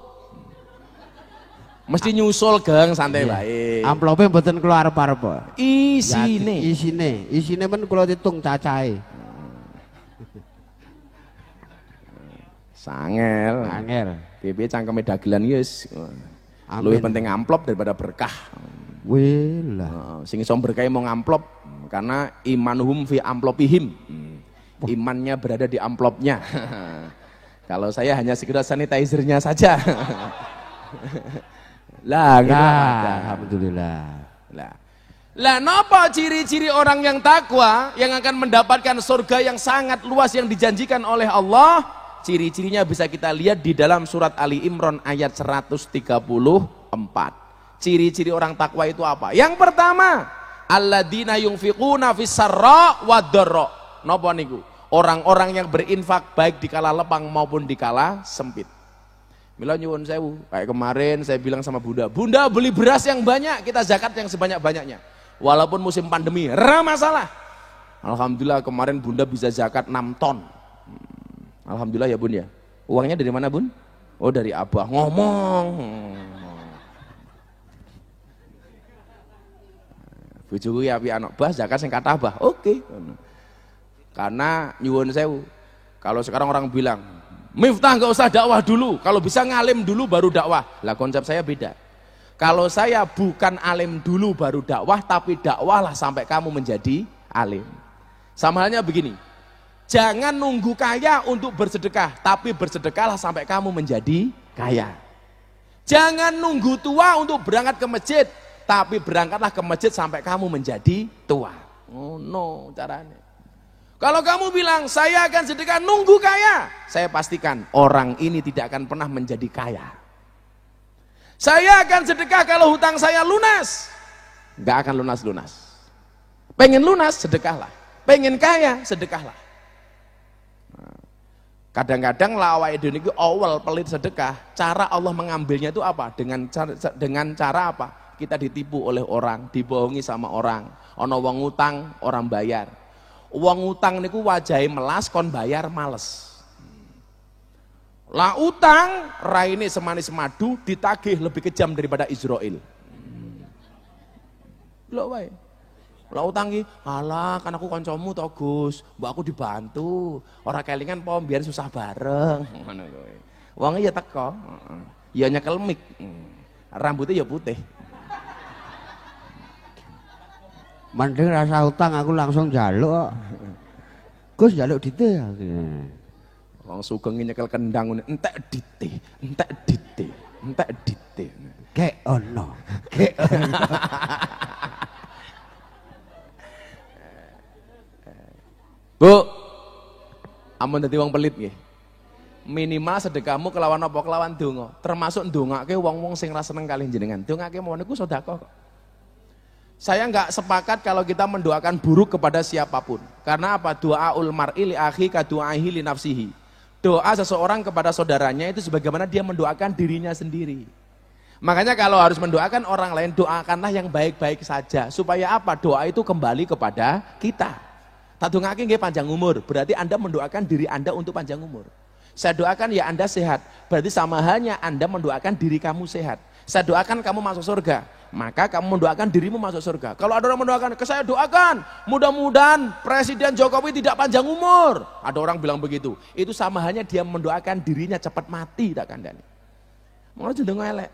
Mesti nyusul gang santai wae. Amplope mboten kula arep-arep. Isine men kula hitung cacahe. Sangel. Angel. Piye cangkeme dagelan yes. Lebih penting amplop daripada berkah. Welah. Sing iso berkah mau ngamplop karena imanuhum fi amplopihim. Imannya berada di amplopnya. Kalau saya hanya sekedar sanitizernya saja. Lah, alhamdulillah. Lah napa ciri-ciri orang yang takwa yang akan mendapatkan surga yang sangat luas yang dijanjikan oleh Allah? Ciri-cirinya bisa kita lihat di dalam surat Ali Imran ayat 134. Ciri-ciri orang takwa itu apa? Yang pertama, alladzina yunfiquna fis sarra wad dharra. Napa niku? Orang-orang yang berinfak baik di kala lapang maupun di kala sempit. Mila nyuwun sewu, kayak kemarin saya bilang sama Bunda, Bunda beli beras yang banyak, kita zakat yang sebanyak-banyaknya. Walaupun musim pandemi, ra masalah. Alhamdulillah kemarin Bunda bisa zakat 6 ton. Alhamdulillah ya Bun ya. Uangnya dari mana Bun? Oh dari Abah. Ngomong. Bojoku ya api anak bah zakat sing kata Abah. Oke. Karena nyuwun sewu. Kalau sekarang orang bilang, Miftah nggak usah dakwah dulu, kalau bisa ngalim dulu baru dakwah. Lah konsep saya beda. Kalau saya bukan alim dulu baru dakwah, tapi dakwahlah sampai kamu menjadi alim. Sama halnya begini. Jangan nunggu kaya untuk bersedekah, tapi bersedekahlah sampai kamu menjadi kaya. Jangan nunggu tua untuk berangkat ke masjid, tapi berangkatlah ke masjid sampai kamu menjadi tua. Oh no caranya. Kalau kamu bilang saya akan sedekah nunggu kaya, saya pastikan orang ini tidak akan pernah menjadi kaya. Saya akan sedekah kalau hutang saya lunas, nggak akan lunas-lunas. Pengen lunas sedekahlah, pengen kaya sedekahlah. Kadang-kadang lawai Indonesia awal pelit sedekah, cara Allah mengambilnya itu apa? Dengan cara apa? Kita ditipu oleh orang, dibohongi sama orang. Ono wong utang, orang bayar. Wong utang niku wajahe melas kon bayar males. Lah utang raine semanis madu ditagih lebih kejam daripada Israel. Lho wae. Lah utang ki, alah kan aku kancamu to Gus, mbok aku dibantu. Ora kelingan po biar susah bareng. Ngono kowe. Wong ya teko, ya nyekel mik. Rambutnya ya putih. Mending rasa utang aku langsung njaluk. Gus njaluk dite ya. Wong sugeng nyekel kendang entek dite, entek dite, entek dite. Kek ono. Kek ono. Bu, ampun dadi wong pelit nggih. Minimal sedekahmu kelawan apa kelawan donga, termasuk ndongake wong-wong sing ra seneng kalih jenengan. Dongake mawon niku sedekah kok. Saya enggak sepakat kalau kita mendoakan buruk kepada siapapun. Karena apa? Doaul mar'i li akhi ka du'aihi li nafsihi. Doa seseorang kepada saudaranya itu sebagaimana dia mendoakan dirinya sendiri. Makanya kalau harus mendoakan orang lain, doakanlah yang baik-baik saja. Supaya apa? Doa itu kembali kepada kita. Tak dongake nggih panjang umur, berarti Anda mendoakan diri Anda untuk panjang umur. Saya doakan ya Anda sehat. Berarti sama halnya Anda mendoakan diri kamu sehat. Saya doakan kamu masuk surga. Maka kamu mendoakan dirimu masuk surga. Kalau ada orang mendoakan, saya doakan mudah-mudahan Presiden Jokowi tidak panjang umur. Ada orang bilang begitu. Itu sama halnya dia mendoakan dirinya cepat mati tak kandani. Mau jeneng elek.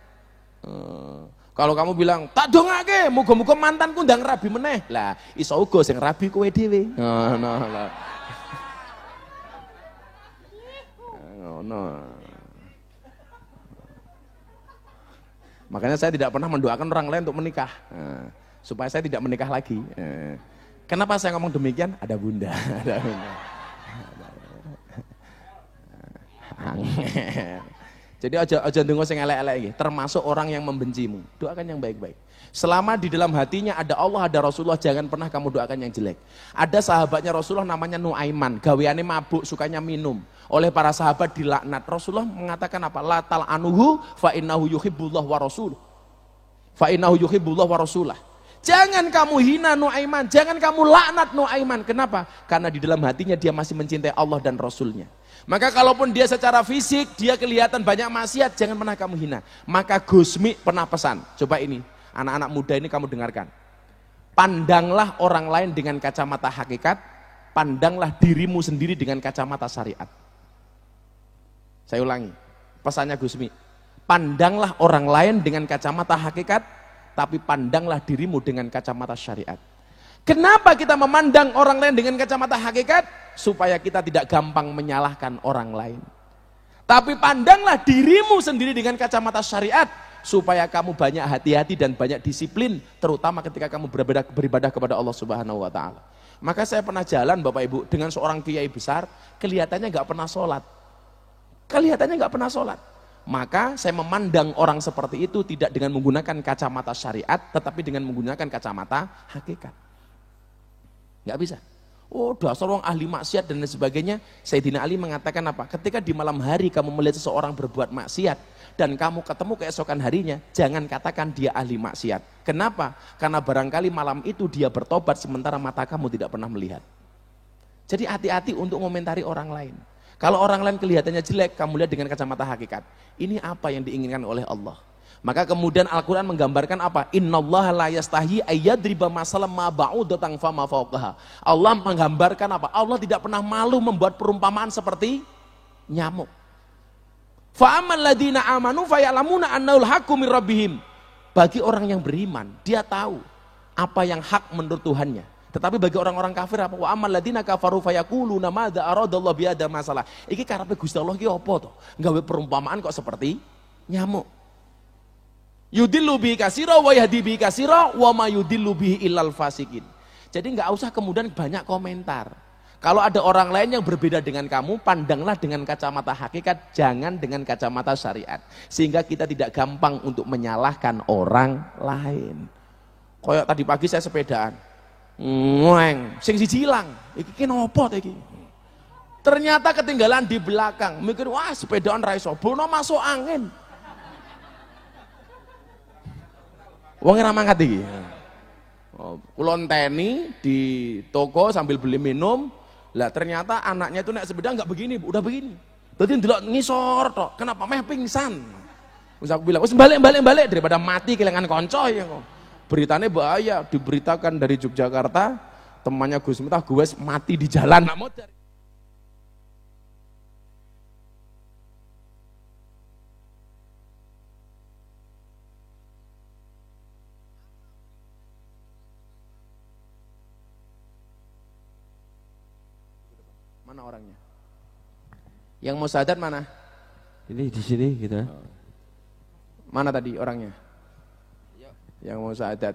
Kalau kamu bilang tak dongake, muga-muga mantanku ndang rabi meneh. Lah iso uga sing rabi kowe dhewe. Ngono lah. Ngono. Makanya saya tidak pernah mendoakan orang lain untuk menikah, supaya saya tidak menikah lagi. Kenapa saya ngomong demikian? Ada bunda, ada bunda. Jadi aja ndonga sing elek-elek iki, termasuk orang yang membencimu. Doakan yang baik-baik. Selama di dalam hatinya ada Allah, ada Rasulullah, jangan pernah kamu doakan yang jelek. Ada sahabatnya Rasulullah namanya Nuaiman, gaweane mabuk, sukanya minum. Oleh para sahabat dilaknat. Rasulullah mengatakan apa? La tal'anuhu fa innahu yuhibbullah wa rasuluh. Fa innahu yuhibbullah wa rasulah. Jangan kamu hina Nuaiman, jangan kamu laknat Nuaiman. Kenapa? Karena di dalam hatinya dia masih mencintai Allah dan Rasulnya. Maka kalaupun dia secara fisik dia kelihatan banyak maksiat, jangan pernah kamu hina. Maka Gusmi pernah pesan, coba ini, anak-anak muda ini kamu dengarkan. Pandanglah orang lain dengan kacamata hakikat, pandanglah dirimu sendiri dengan kacamata syariat. Saya ulangi, pesannya Gusmi. Pandanglah orang lain dengan kacamata hakikat, tapi pandanglah dirimu dengan kacamata syariat. Kenapa kita memandang orang lain dengan kacamata hakikat? Supaya kita tidak gampang menyalahkan orang lain. Tapi pandanglah dirimu sendiri dengan kacamata syariat, supaya kamu banyak hati-hati dan banyak disiplin, terutama ketika kamu beribadah kepada Allah Subhanahu wa Ta'ala. Maka saya pernah jalan Bapak Ibu dengan seorang kiai besar, kelihatannya nggak pernah sholat. Kelihatannya nggak pernah sholat. Maka saya memandang orang seperti itu tidak dengan menggunakan kacamata syariat, tetapi dengan menggunakan kacamata hakikat. Nggak bisa. Oh, dasar orang ahli maksiat dan lain sebagainya. Sayyidina Ali mengatakan apa? Ketika di malam hari kamu melihat seseorang berbuat maksiat dan kamu ketemu keesokan harinya, jangan katakan dia ahli maksiat. Kenapa? Karena barangkali malam itu dia bertobat sementara mata kamu tidak pernah melihat. Jadi hati-hati untuk mengomentari orang lain. Kalau orang lain kelihatannya jelek, kamu lihat dengan kacamata hakikat. Ini apa yang diinginkan oleh Allah. Maka kemudian Al-Quran menggambarkan apa? Innallaha la yastahi ayyadriba masalam ma ba'udatan fama fawqaha. Allah menggambarkan apa? Allah tidak pernah malu membuat perumpamaan seperti nyamuk. Fa'amal ladina amanu fayalamuna annahul haqqu mir rabbihim. Bagi orang yang beriman, dia tahu apa yang hak menurut Tuhannya. Tetapi bagi orang-orang kafir apa? Wa amal ladina kafaru fayaquluna madza aradallahu bi hadza masalah. Iki karepe Gusti Allah ki apa to? Nggawe perumpamaan kok seperti nyamuk. Yudillu bihi katsira wa yahdi bihi katsira wa ma yudillu bihi illal fasikin. Jadi enggak usah kemudian banyak komentar. Kalau ada orang lain yang berbeda dengan kamu, pandanglah dengan kacamata hakikat, jangan dengan kacamata syariat. Sehingga kita tidak gampang untuk menyalahkan orang lain. Kayak tadi pagi saya sepedaan. Ngueng, sing siji ilang. Iki nopo ta iki? Ternyata ketinggalan di belakang. Mikir, wah sepedaan ra iso, bono masuk angin. Wong ora mangkat iki. Kula enteni di toko sambil beli minum. Lah ternyata anaknya itu naik sepeda enggak begini, Bu, udah begini. Dadi ndelok ngisor tok. Kenapa meh pingsan? Wis aku bilang, wis balik daripada mati kelingan kanca ya kok. Beritanya bahaya, diberitakan dari Yogyakarta, temannya Gus Miftah Guwes mati di jalan. Mana orangnya? Yang mau sadar mana? Ini di sini gitu. Mana tadi orangnya? Yang mau syahadat.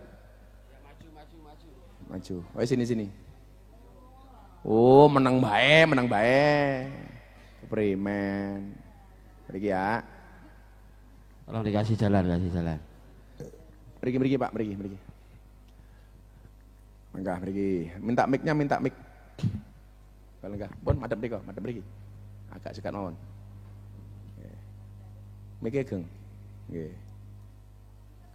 Maju. Oh sini. Oh menang bae. Keprimen. Pergi ya. Tolong dikasih jalan. Pergi Pak, pergi. Enggak, pergi. Minta mic. Kalau enggak, pun madep pergi. Agak sekat mawon. Mic-e geng. Nggih.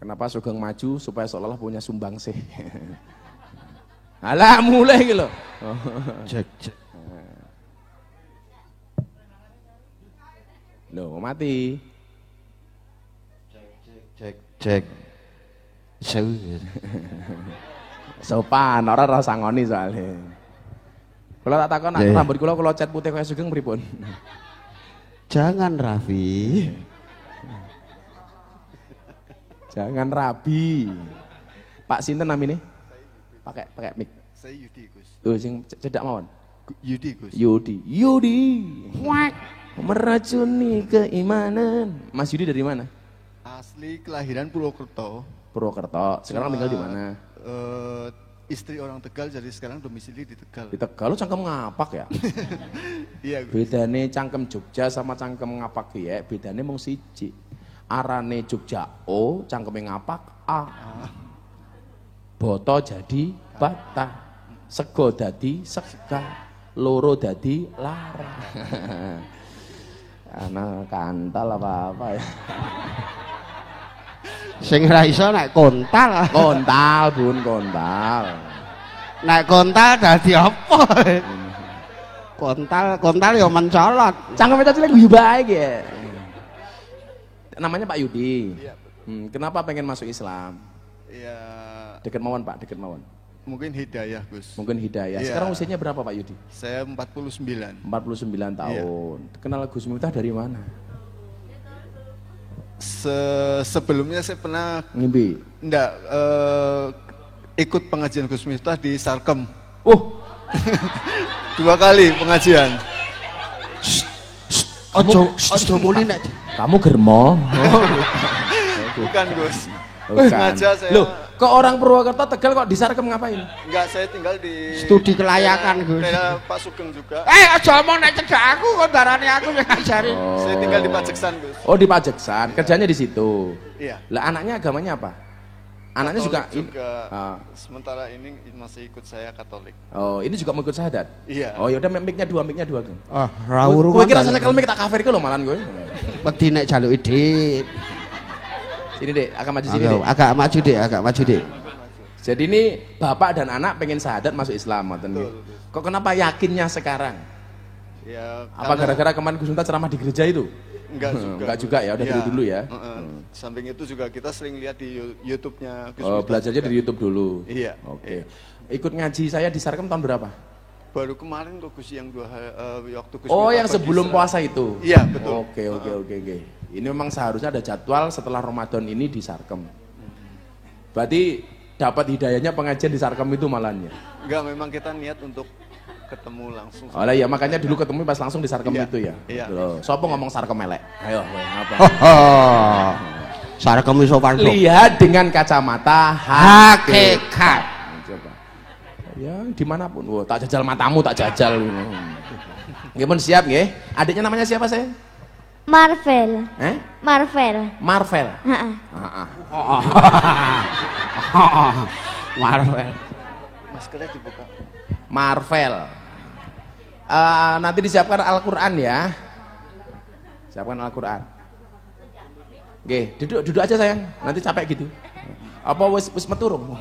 Kenapa Sugeng maju supaya seolah-olah punya sumbangsih. Alah mulai gitu loh. Cek. Loh, mati. Cek. Sew. Sopan, ora rasa ngoni soalnya. Kalau tak takon rambut kula cat putih kaya Sugeng pripun? Jangan Raffi. Jangan rabi. Pak sinten namine? Pakai mic. Saya Yudi, Gus. Tuh sing cedak mawon. Yudi, Gus. Yudi. Wak. Meracuni keimanan. Mas Yudi dari mana? Asli kelahiran Purwokerto. Purwokerto. Sekarang tinggal di mana? Istri orang Tegal, jadi sekarang domisili di Tegal. Di Tegal. Lu cangkem ngapak ya? Iya, Gus. Bedane cangkem Jogja sama cangkem ngapak ya, bedane mung siji. Arane Jogja O, cangkeme ngapak A. Boto jadi bata. Sego dadi seka. Loro dadi lara. Anak kantal apa-apa ya. Sing ra iso nek kontal. Kontal, Bun, kontal. Nek kontal dadi apa? Kontal ya mencolot. Cangkeme cilik guyu bae iki. Namanya Pak Yudi. Iya. Kenapa pengen masuk Islam? Ya, Deket mawon Pak, deket mawon. mungkin hidayah, Gus. Mungkin hidayah. Iya. Sekarang usianya berapa Pak Yudi? Saya 49. 49 tahun. Kenal Gus Miftah dari mana? Sebelumnya saya pernah Ngimpi. ikut pengajian Gus Miftah di Sarkem. Oh, 2 kali pengajian. Ojo muni nek. kamu germo. Bukan, Gus. Bukan. Sengaja saya. Loh, kok orang Purwokerto Tegal kok di Sarkem ngapain? Enggak, saya tinggal di Studi kelayakan, Gus. daerah Pak Sugeng juga. Aja omong nek cedak aku kok darani aku yang ngajari. Saya tinggal di Pajeksan, Gus. Oh, di Pajeksan. Kerjanya di situ. Iya. Lah anaknya agamanya apa? Anaknya juga, Katolik juga. Ah. Sementara ini masih ikut saya Katolik. Oh, ini juga mau ikut syahadat? Iya. Oh, yaudah mic-nya dua Kang. Ah, rawur. Gue kira sesekali mic tak cover ke lo malan gue. Wedi nek jaluk ide. Sini dek, agak maju sini dek. Agak maju dek. Jadi ini bapak dan anak pengen syahadat masuk Islam, ngoten nggih. Kok kenapa yakinnya sekarang? Ya, Apa gara-gara kemarin Gus Miftah ceramah di gereja itu? enggak juga. Enggak juga ya, udah dari dulu ya. Samping itu juga kita sering lihat di YouTube-nya Gus Oh, Miftah belajarnya juga. dari YouTube dulu. Iya. Oke. Ikut ngaji saya di Sarkem tahun berapa? Baru kemarin kok Gus yang waktu Gus Oh, Miftah yang pergi sebelum Israel. puasa itu. Iya, betul. Oke. Ini memang seharusnya ada jadwal setelah Ramadan ini di Sarkem. Berarti dapat hidayahnya pengajian di Sarkem itu malahnya. Enggak, memang kita niat untuk ketemu langsung. Oh ya, makanya dulu ketemu pas langsung di Sarkem Iya, itu ya. iya. Loh, sopo ngomong Sarkem elek? Ayo, ngapa? Sarkem iso pardo. Lihat dengan kacamata Hakikat. Coba. Ya, dimanapun. Wah, tak jajal matamu, tak jajal. Nggih pun siap nggih. Adiknya namanya siapa saya? Marvel. Marvel. Marvel. Heeh. Marvel. Maskernya dibuka. Marvel. Nanti disiapkan Al-Quran ya. Siapkan Al-Quran. Oke, duduk aja sayang. Nanti capek gitu. Apa wis meturung?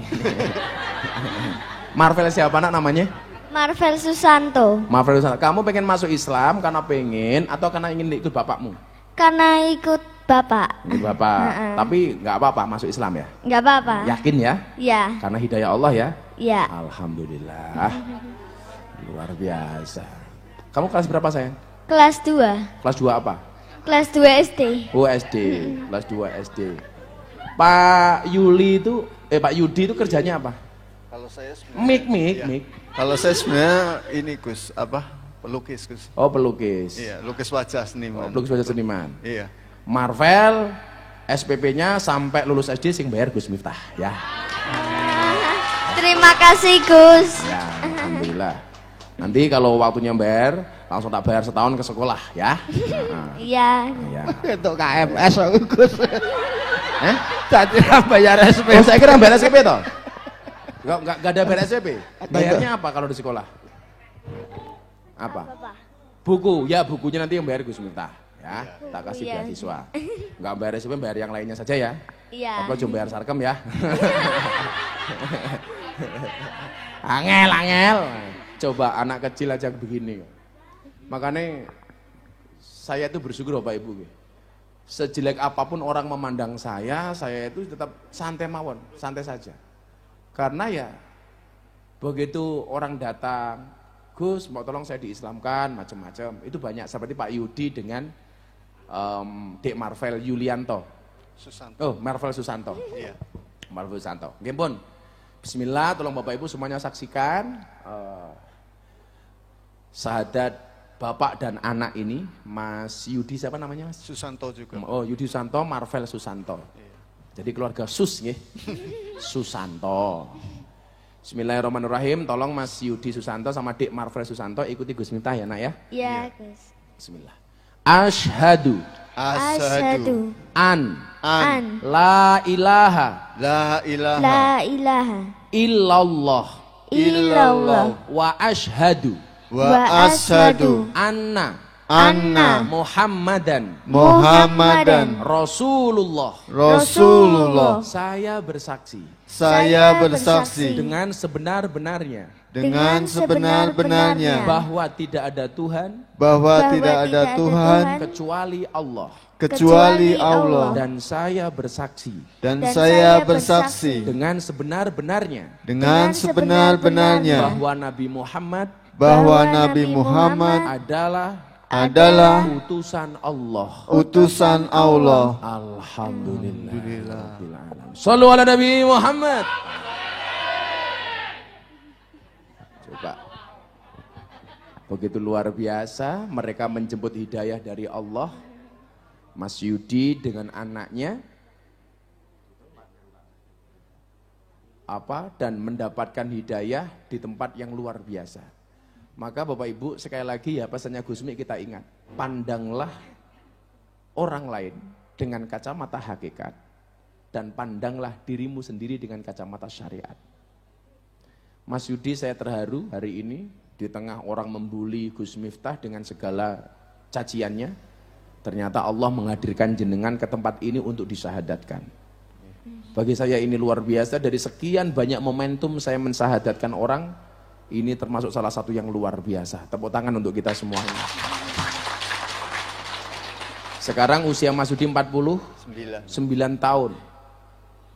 Marvel siapa nak namanya? Marvel Susanto. Marvel Susanto. Kamu pengen masuk Islam karena pengen atau karena ingin ikut bapakmu? Karena ikut bapak. Ikut bapak. Tapi nggak apa-apa masuk Islam ya? Nggak apa-apa. Yakin ya? Ya. Karena hidayah Allah ya? Ya. Alhamdulillah. Luar biasa. Kamu kelas berapa sayang? Kelas 2. Kelas 2 apa? Kelas 2 SD. Oh SD, kelas 2 SD. Pak Pak Yudi itu kerjanya apa? Kalau saya sebenarnya Mik. Kalau saya sebenarnya ini Gus, pelukis, Gus. Oh pelukis. Iya, lukis wajah seniman. Pelukis wajah seniman. Iya. Marvel, SPP-nya sampai lulus SD sing bayar Gus Miftah ya. Terima kasih Gus. Ya, alhamdulillah. Nanti kalau waktunya bayar, langsung tak bayar setahun ke sekolah ya. Iya. Ya. Untuk KMS Gus. Tadi bayar SP. Oh, saya kira bayar SPP toh? Enggak ada bayar SPP. Bayarnya apa kalau di sekolah? Apa? Buku. Ya, bukunya nanti yang bayar Gus Miftah ya. Tak kasih Iya. beasiswa. Enggak bayar SPP, bayar yang lainnya saja ya. Iya. Apa cuma bayar Sarkem ya? Angel. Coba anak kecil aja begini. Makanya saya itu bersyukur Bapak Ibu. Sejelek apapun orang memandang saya itu tetap santai mawon, santai saja. Karena ya begitu orang datang, Gus mau tolong saya diislamkan, macam-macam. Itu banyak seperti Pak Yudi dengan Dek Marvel Yulianto. Susanto. Oh, Marvel Susanto. Iya. Marvel Susanto. Oke, pun. Bismillah, tolong Bapak Ibu semuanya saksikan syahadat Bapak dan anak ini, Mas Yudi siapa namanya Mas? Susanto juga. Oh, Yudi Susanto, Marvel Susanto. Iya. Jadi keluarga Sus nggih. Susanto. Bismillahirrahmanirrahim. Tolong Mas Yudi Susanto sama Dek Marvel Susanto ikuti Gus Miftah ya, Nak ya. Iya, Gus. Bismillah. Asyhadu Asyhadu an an la ilaha La ilaha la ilaha illallah illallah wa asyhadu wa asyhadu anna anna Muhammadan Muhammadan Rasulullah. Rasulullah. Saya bersaksi Saya bersaksi dengan sebenar-benarnya dengan sebenar-benarnya bahwa tidak ada Tuhan bahwa tidak ada Tuhan kecuali Allah, kecuali Allah, dan saya bersaksi dan saya bersaksi dengan sebenar-benarnya dengan sebenar-benarnya bahwa Nabi Muhammad bahwa Nabi Muhammad adalah utusan Allah. utusan Allah. Alhamdulillah. Shallu ala Nabi Muhammad. Coba. Begitu luar biasa mereka menjemput hidayah dari Allah. Mas Yudi dengan anaknya dan mendapatkan hidayah di tempat yang luar biasa. Maka Bapak Ibu sekali lagi ya pesannya Gusmi kita ingat, pandanglah orang lain dengan kacamata hakikat dan pandanglah dirimu sendiri dengan kacamata syariat. Mas Yudi, saya terharu hari ini di tengah orang membuli Gus Miftah dengan segala caciannya, ternyata Allah menghadirkan jenengan ke tempat ini untuk disyahadatkan. Bagi saya ini luar biasa, dari sekian banyak momentum saya mensyahadatkan orang, ini termasuk salah satu yang luar biasa. Tepuk tangan untuk kita semuanya. Sekarang usia Mas Yudi 49 tahun.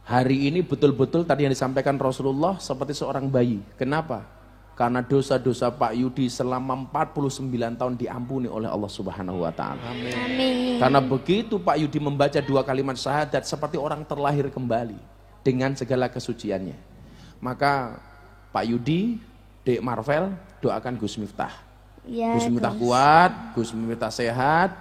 Hari ini betul-betul tadi yang disampaikan Rasulullah seperti seorang bayi. Kenapa? Karena dosa-dosa Pak Yudi selama 49 tahun diampuni oleh Allah Subhanahu wa taala. Amin. Karena begitu Pak Yudi membaca 2 kalimat syahadat seperti orang terlahir kembali dengan segala kesuciannya. Maka Pak Yudi, Dek Marvel, doakan Gus Miftah. Ya, Gus Miftah Gus. kuat, Gus Miftah sehat,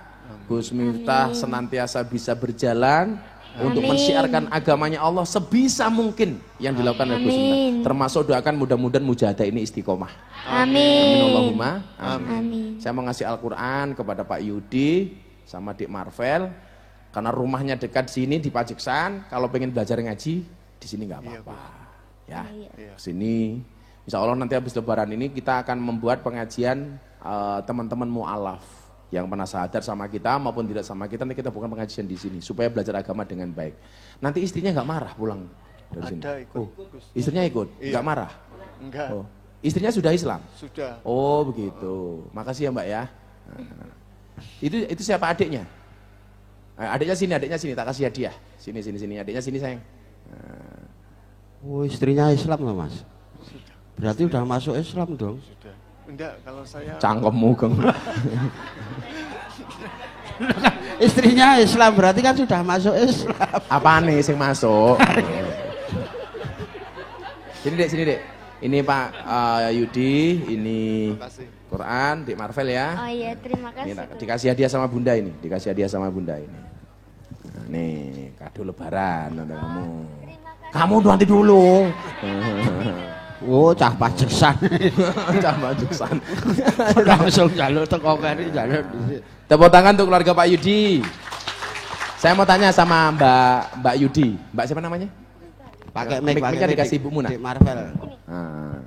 Gus Miftah senantiasa bisa berjalan untuk mensiarkan agamanya Allah sebisa mungkin yang dilakukan oleh Gus Miftah. Termasuk doakan mudah-mudahan mujahadah ini istiqomah. Amin Amin. Allahumma amin. Amin. Saya mau ngasih Al-Quran kepada Pak Yudi sama Dek Marvel, karena rumahnya dekat sini di Pajeksan. Kalau pengen belajar ngaji di sini nggak apa-apa. Ya, sini. Insya Allah nanti habis Lebaran ini kita akan membuat pengajian teman-teman mu'alaf yang pernah syahadat sama kita maupun tidak sama kita. Nanti kita bukan pengajian di sini supaya belajar agama dengan baik. Nanti istrinya nggak marah pulang dari sini. Ada ikut. Oh, istrinya ikut, nggak marah. Enggak. Oh, istrinya sudah Islam. Sudah. Oh begitu. Makasih ya Mbak ya. Nah, itu siapa adiknya? Adiknya sini, tak kasih hadiah. Sini, adiknya sini sayang. Oh, istrinya Islam loh Mas. Berarti udah masuk Islam dong. Sudah. Enggak, kalau saya Cangkemmu Geng. Istrinya Islam berarti kan sudah masuk Islam. Apa nih sing masuk? Sini dek. Ini Pak Yudi, ini kasih. Quran, Dek Marvel ya. Oh iya, terima Ini kasih. dikasih hadiah sama Bunda ini, Nah, nih kado Lebaran untuk kamu. Kamu nanti dulu. Oh, cah Pajeksan. Cah Pajeksan. Langsung jalur teko kene jalur. Tepuk tangan untuk keluarga Pak Yudi. Saya mau tanya sama Mbak Yudi. Mbak siapa namanya? Pakai mic, Mic-nya dikasih Ibu Muna. Dek Marvel. Nah,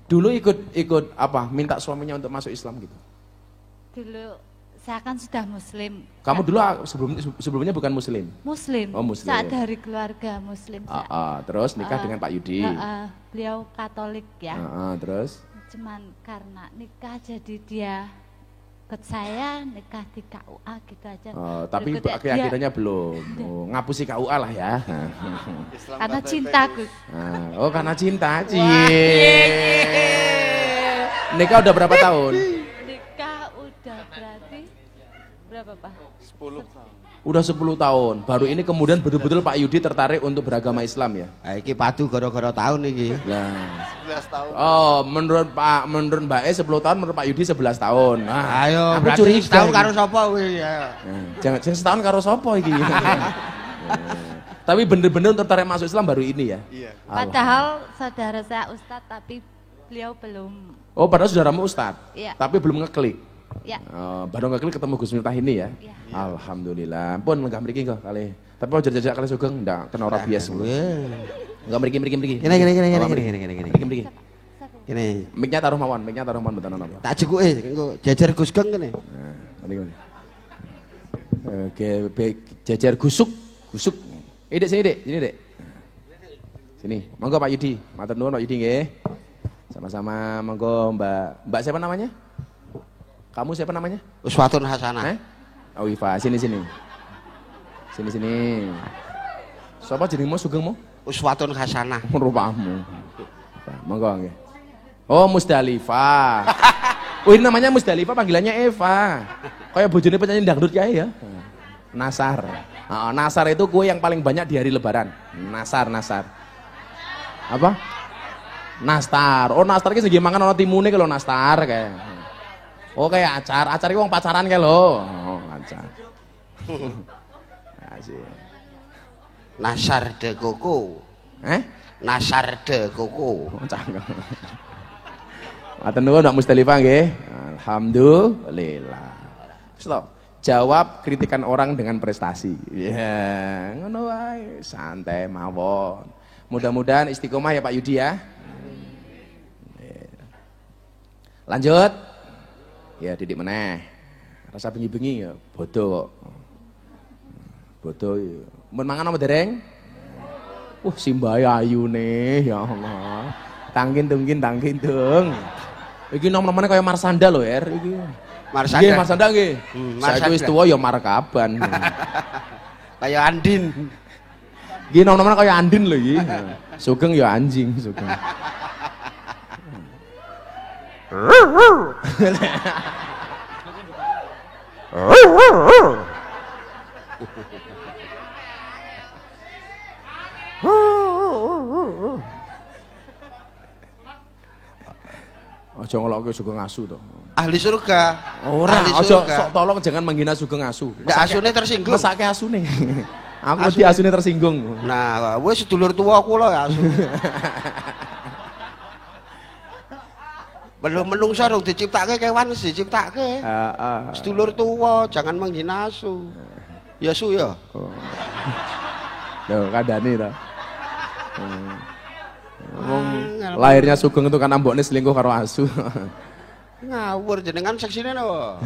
dulu ikut apa? Minta suaminya untuk masuk Islam gitu. Dulu saya kan sudah muslim. Kamu dulu sebelumnya bukan muslim. Muslim. Oh, muslim. Saat dari keluarga muslim. Terus nikah dengan Pak Yudi. Beliau Katolik ya. Terus Cuman karena nikah jadi dia ikut saya nikah di KUA gitu aja. Tapi Berikutnya keyakinannya belum. Oh, ngapusi KUA lah ya. karena cinta Gus. Oh karena cinta. Nikah udah berapa tahun? Nikah udah berarti berapa Pak? 10 tahun. Udah 10 tahun. Baru ini kemudian betul-betul Pak Yudi tertarik untuk beragama Islam ya? Iki padu gara-gara tahun iki. Nah. 11 tahun. Oh, menurut Mbak E 10 tahun, menurut Pak Yudi 11 tahun. Nah, Ayo, aku berarti curiga setahun ini. karo sapa kuwi ya. Jangan setahun karo sopo iki. Tapi bener-bener tertarik masuk Islam baru ini ya? Iya. Padahal saudara saya Ustadz tapi beliau belum. Oh, padahal saudaramu Ustadz? Iya. Tapi belum ngeklik? Ya. Oh, baru ngeklik ketemu Gus Miftah ini ya? Iya. Alhamdulillah. Pun enggak mriki kok kali. Tapi mau jajak kali sugeng ndak kena ora bias. Enggak mriki. Kene. Kene. Mic-nya taruh mawon mboten ono apa. Tak jukuke engko jejer Gus Geng kene. Nah, ini. Oke, jajar gusuk. Dek sini, Dek. Sini, Dek. Sini. Monggo Pak Yudi. Matur nuwun Pak Yudi nggih. Sama-sama monggo Mbak siapa namanya? Kamu siapa namanya? Uswatun Hasanah. Oh Iva, sini. Sini. Siapa jenengmu sugengmu? Uswatun Hasanah. Rupamu. Monggo nggih. Oh, Musdalifah. Oh, ini namanya Musdalifah, panggilannya Eva. Kayak bojone penyanyi dangdut kae ya. Nasar. Nasar itu kue yang paling banyak di hari lebaran. Nasar. Apa? Nastar. Oh, nastar ki sing mangan ana timune ki lho nastar kae. Oh, kayak acar. Acar iki wong pacaran kae lho. Oh, acar. Asik. Nasar de Koko. Nasar de Koko. Cangkem. Matur nuwun Mbak Musdalifah nggih. Alhamdulillah. Stop. Jawab kritikan orang dengan prestasi. Ya, ngono wae, santai mawon. Mudah-mudahan istiqomah ya Pak Yudi ya. Lanjut. Ya, didik meneh. Rasa bengi-bengi ya bodoh kok. Bodoh ya. Mun mangan apa dereng? Simbah ayune ya Allah. Tangkin tung. Iki nom-nomane kaya Marsanda lho, Er iki. Marsanda. Nggih, Marsanda nggih. Saiki wis tuwa ya markaban. Kayak Andin. Nggih nom-nomane kaya Andin lho iki. Sugeng ya anjing, sugeng. Aja ngelokke sugeng asu to. Ahli surga. Ora, Ahli aja surga. sok tolong jangan menghina sugeng asu. Ndak asune tersinggung. Mesake asune. Aku mesti asune tersinggung. Nah, wis sedulur tuwa kula ya asu. Belum menungso dong diciptake kewan wis diciptake. Sedulur tuwa jangan menghina asu. Ya su ya. Loh, kandhane to. Lahirnya sugeng itu kan ambokne selingkuh karo asu. Ngawur jenengan seksine napa?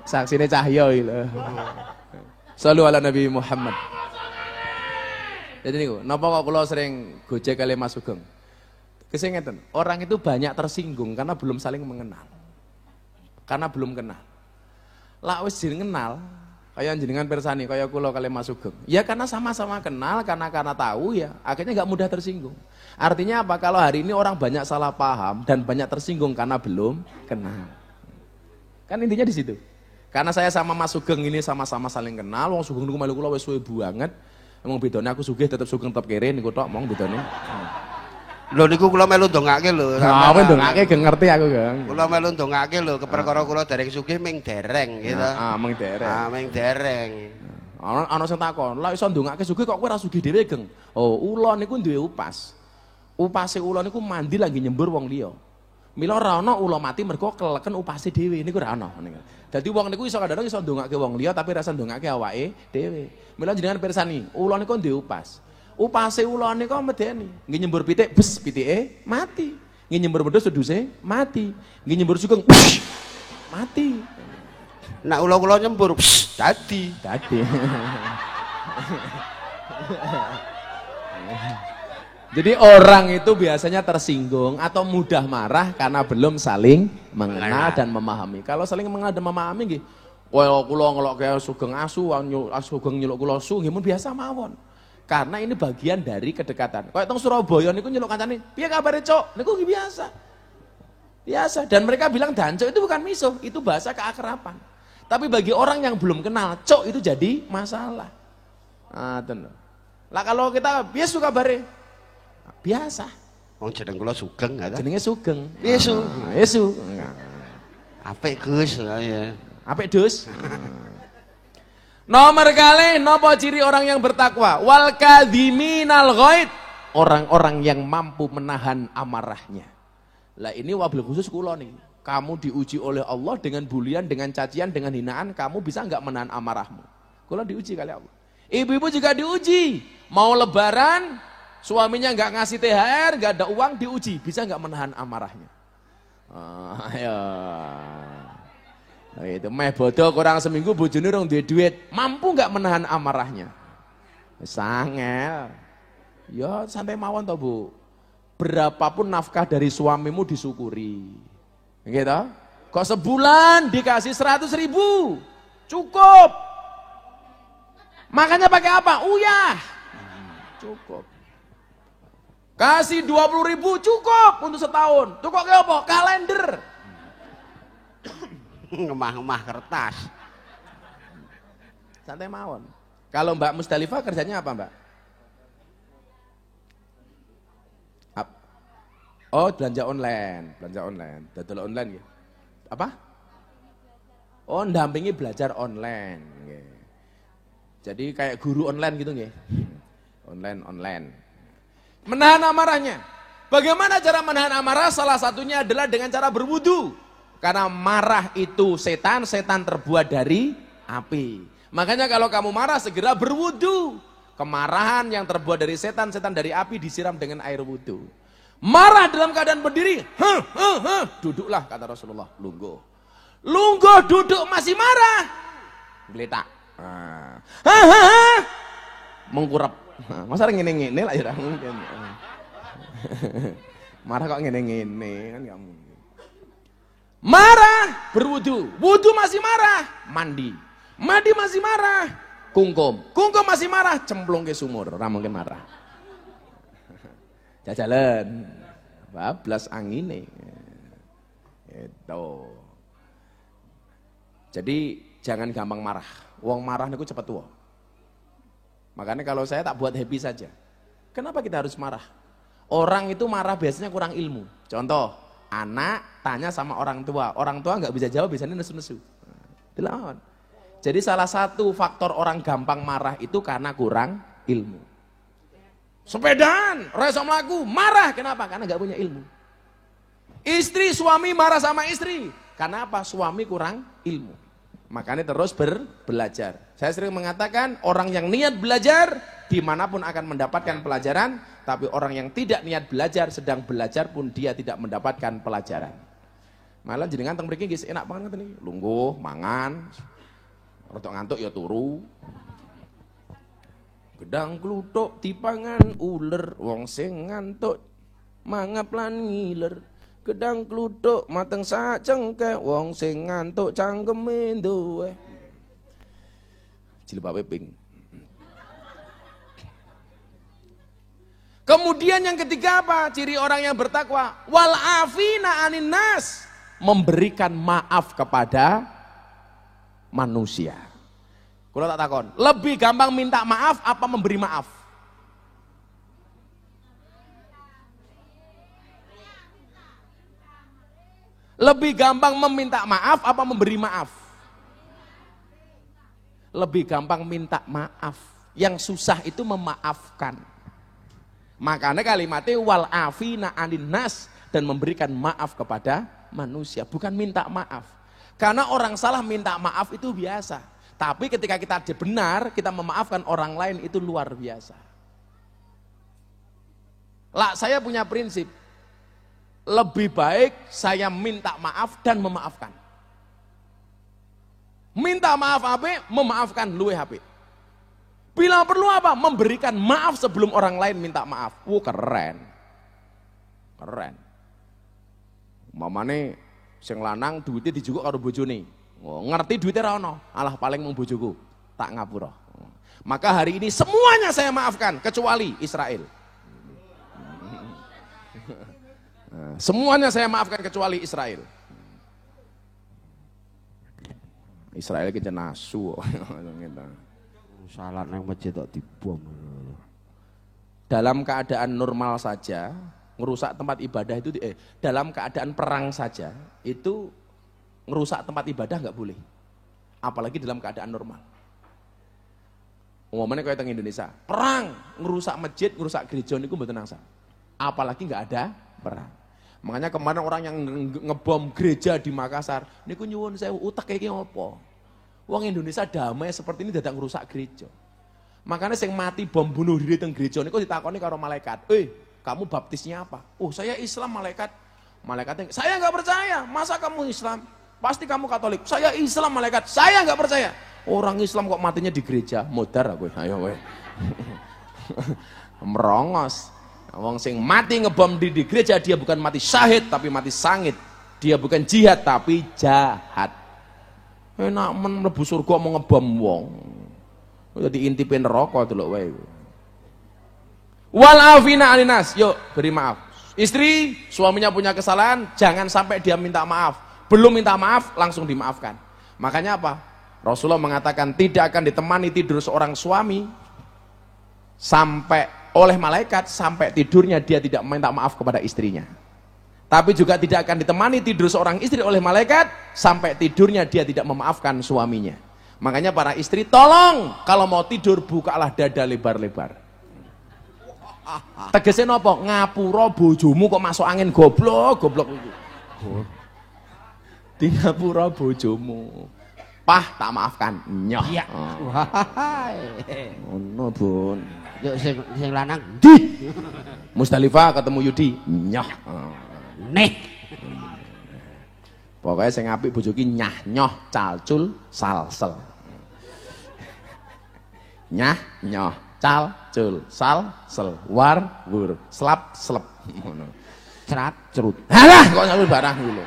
Saksine cahya iki lho. Shallu ala Nabi Muhammad. Jadi niku, napa kok kula sering gojek kali Mas Sugeng? Kesing ngeten, orang itu banyak tersinggung karena belum saling mengenal. Karena belum kenal. Lah wis kenal, kayak jenengan persani, kayak kula kali Mas Sugeng. Ya karena sama-sama kenal, karena tahu ya, akhirnya nggak mudah tersinggung. Artinya apa? Kalau hari ini orang banyak salah paham dan banyak tersinggung karena belum kenal. Kan intinya di situ. Karena saya sama Mas Sugeng ini sama-sama saling kenal, wong Sugeng niku melu kula wis suwe banget. Emang bedane aku sugih tetep Sugeng tetep kere niku tok mong bedane. Lho niku kula melu ndongake lho. Nah, kowe ndongake geng ngerti aku, Gang. Kula melu ndongake lho keperkara kula dereng sugih ming dereng gitu. Ming dereng. Ming dereng. Ana sing takon, "Lah iso ndongake sugih kok kowe ora sugih dhewe, Geng?" Oh, ula niku duwe upas. Upase ula niku mandi lagi nyembur wong liya. Mila ora ana ula mati mergo keleken upase dhewe niku ora ana niku. Dadi wong niku iso kadang iso ndongake wong liya tapi rasa ndongake awake dhewe. Mila jenengan pirsani, ula niku duwe upas. Upase ula niku medeni, nggih nyembur pitik, bes pitike mati. Nggih nyembur wedhus wedhuse mati. Nggih nyembur sugeng mati. Nak ula kula nyembur dadi. Jadi orang itu biasanya tersinggung atau mudah marah karena belum saling mengenal dan memahami. Kalau saling mengenal dan memahami nggih, kowe kula ngelokke sugeng asu, sugeng nyeluk kula su nggih mun biasa mawon. Karena ini bagian dari kedekatan. Kayak teng Surabaya niku nyeluk kancane, "Piye kabare, Cok?" Niku nggih biasa. Biasa, dan mereka bilang danco itu bukan misuh, itu bahasa keakraban. Tapi bagi orang yang belum kenal, Cok itu jadi masalah. Nah, lah kalau kita piye su kabare? Biasa. Wong jeneng kula Sugeng ya ta. Jenenge Sugeng. Yesu. Yesu. Apik Gus ya. Apik Dus. Nomor kali napa ciri orang yang bertakwa? Wal kadhiminal ghaid. Orang-orang yang mampu menahan amarahnya. Lah ini wabil khusus kula nih. Kamu diuji oleh Allah dengan bulian, dengan cacian, dengan hinaan, kamu bisa enggak menahan amarahmu? Kula diuji kali Allah. Ibu-ibu juga diuji. Mau lebaran, suaminya nggak ngasih THR, nggak ada uang, diuji, bisa nggak menahan amarahnya? Ayo, itu meh bodoh kurang seminggu bojone rong duwe duit, mampu nggak menahan amarahnya? Sangel, ya santai mawon toh Bu. Berapapun nafkah dari suamimu disyukuri, gitu? Kok sebulan dikasih 100.000, cukup. Makanya pakai apa? Uyah, cukup. Kasih 20.000 cukup untuk setahun. Cukup ke apa? Kalender. Ngemah-ngemah kertas. Santai mawon. Kalau Mbak Mustalifah kerjanya apa Mbak? Oh belanja online. Dodol online ya. Apa? Oh ndampingi belajar online. Jadi kayak guru online gitu nggih. Online. Menahan amarahnya. Bagaimana cara menahan amarah? Salah satunya adalah dengan cara berwudu. Karena marah itu setan terbuat dari api. Makanya kalau kamu marah segera berwudu. Kemarahan yang terbuat dari setan dari api disiram dengan air wudu. Marah dalam keadaan berdiri, duduklah kata Rasulullah, lungguh duduk masih marah, geletak, mengkurap. Masa ngene-ngene lah ya mungkin. Marah kok ngene-ngene kan enggak mungkin. Marah berwudu, wudu masih marah, mandi masih marah, kungkum masih marah, cemplung ke sumur, ora mungkin marah. Jajalan, bablas angine. Itu. Jadi jangan gampang marah. Wong marah niku cepet tua. Makanya kalau saya tak buat happy saja. Kenapa kita harus marah? Orang itu marah biasanya kurang ilmu. Contoh, anak tanya sama orang tua nggak bisa jawab, biasanya nesu-nesu. Dilawan. Jadi salah satu faktor orang gampang marah itu karena kurang ilmu. Sepedaan, rasa melaku, marah. Kenapa? Karena nggak punya ilmu. Istri, suami marah sama istri. Karena apa? Suami kurang ilmu. Makanya terus belajar. Saya sering mengatakan orang yang niat belajar dimanapun akan mendapatkan pelajaran, tapi orang yang tidak niat belajar sedang belajar pun dia tidak mendapatkan pelajaran. Malah jenengan teng mriki nggih enak banget ngoten iki. Lungguh, mangan, rodok ngantuk ya turu. Gedang kluthuk dipangan uler, wong sing ngantuk mangap lan ngiler. Gedang kluthuk mateng sak cengkeh, wong sing ngantuk cangkeme duwe. Jilbabe pink. Kemudian yang ketiga apa? Ciri orang yang bertakwa, wal afina anin nas, memberikan maaf kepada manusia. Kalau tak takon, lebih gampang minta maaf apa memberi maaf? Lebih gampang meminta maaf apa memberi maaf? Lebih gampang minta maaf. Yang susah itu memaafkan. Makanya kalimatnya wal afina anin nas, dan memberikan maaf kepada manusia, bukan minta maaf. Karena orang salah minta maaf itu biasa. Tapi ketika kita benar, kita memaafkan orang lain itu luar biasa. Lah, saya punya prinsip. Lebih baik saya minta maaf dan memaafkan. Minta maaf apa? Memaafkan luwih apik. Bila perlu apa? Memberikan maaf sebelum orang lain minta maaf. Keren. Keren. Mamane sing lanang duitnya dijukuk karo bojone. Ngerti duitnya ra ono. Alah paling mung bojoku. Tak ngapura. Maka hari ini semuanya saya maafkan kecuali Israel. Semuanya saya maafkan kecuali Israel. Israel kita nasu. Salat nang masjid kok dibom. Dalam keadaan normal saja, ngerusak tempat ibadah itu dalam keadaan perang saja itu ngerusak tempat ibadah nggak boleh. Apalagi dalam keadaan normal. Umumnya kayak teng Indonesia, perang ngerusak masjid, ngerusak gereja niku mboten nangsa. Apalagi nggak ada perang. Makanya kemarin orang yang ngebom gereja di Makassar, niku nyuwun sewu utek iki apa? Wong Indonesia damai seperti ini dadak ngerusak gereja. Makanya sing mati bom bunuh diri teng gereja niku ditakoni karo malaikat. Kamu baptisnya apa? Oh, saya Islam, malaikat. Malaikatnya, saya nggak percaya. Masa kamu Islam? Pasti kamu Katolik. Saya Islam, malaikat. Saya nggak percaya. Orang Islam kok matinya di gereja? Modar aku. Ayo we. Merongos. Wong sing mati ngebom di gereja dia bukan mati syahid tapi mati sangit. Dia bukan jihad tapi jahat. Enak men mlebu surga mau ngebom wong. Jadi intipin neraka delok wae. Wal afina alinas, yuk beri maaf. Istri, suaminya punya kesalahan, jangan sampai dia minta maaf. Belum minta maaf, langsung dimaafkan. Makanya apa? Rasulullah mengatakan tidak akan ditemani tidur seorang suami sampai oleh malaikat sampai tidurnya dia tidak minta maaf kepada istrinya. Tapi juga tidak akan ditemani tidur seorang istri oleh malaikat sampai tidurnya dia tidak memaafkan suaminya. Makanya para istri tolong kalau mau tidur bukalah dada lebar-lebar. Tegesé napa? Ngapura bojomu kok masuk angin goblok iki. Di ngapura bojomu. Pah tak maafkan. Nyoh. Iya. Ono, Bun. Yuk sing lanang Di. Musdalifah ketemu Yudi. Nyoh. Nih. Pokoknya sing apik bojo ki nyah nyoh calcul salsel. Nyah nyoh calcul salsel war wur slap slep ngono. Cerat cerut. Halah kok nyalur barang iki lho.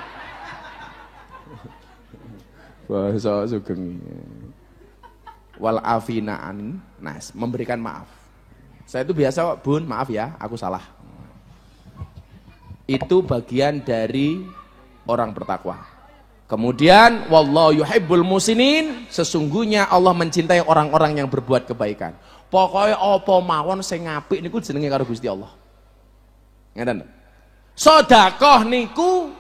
Bahasa sugeng. Wal afinaan nas memberikan maaf. Saya itu biasa Bun, maaf ya, aku salah. Itu bagian dari orang bertakwa. Kemudian wallahu yuhibbul musinin, sesungguhnya Allah mencintai orang-orang yang berbuat kebaikan. Pokoknya apa mawon sing apik niku jenenge karo Gusti Allah. Ngeten. Sedekah niku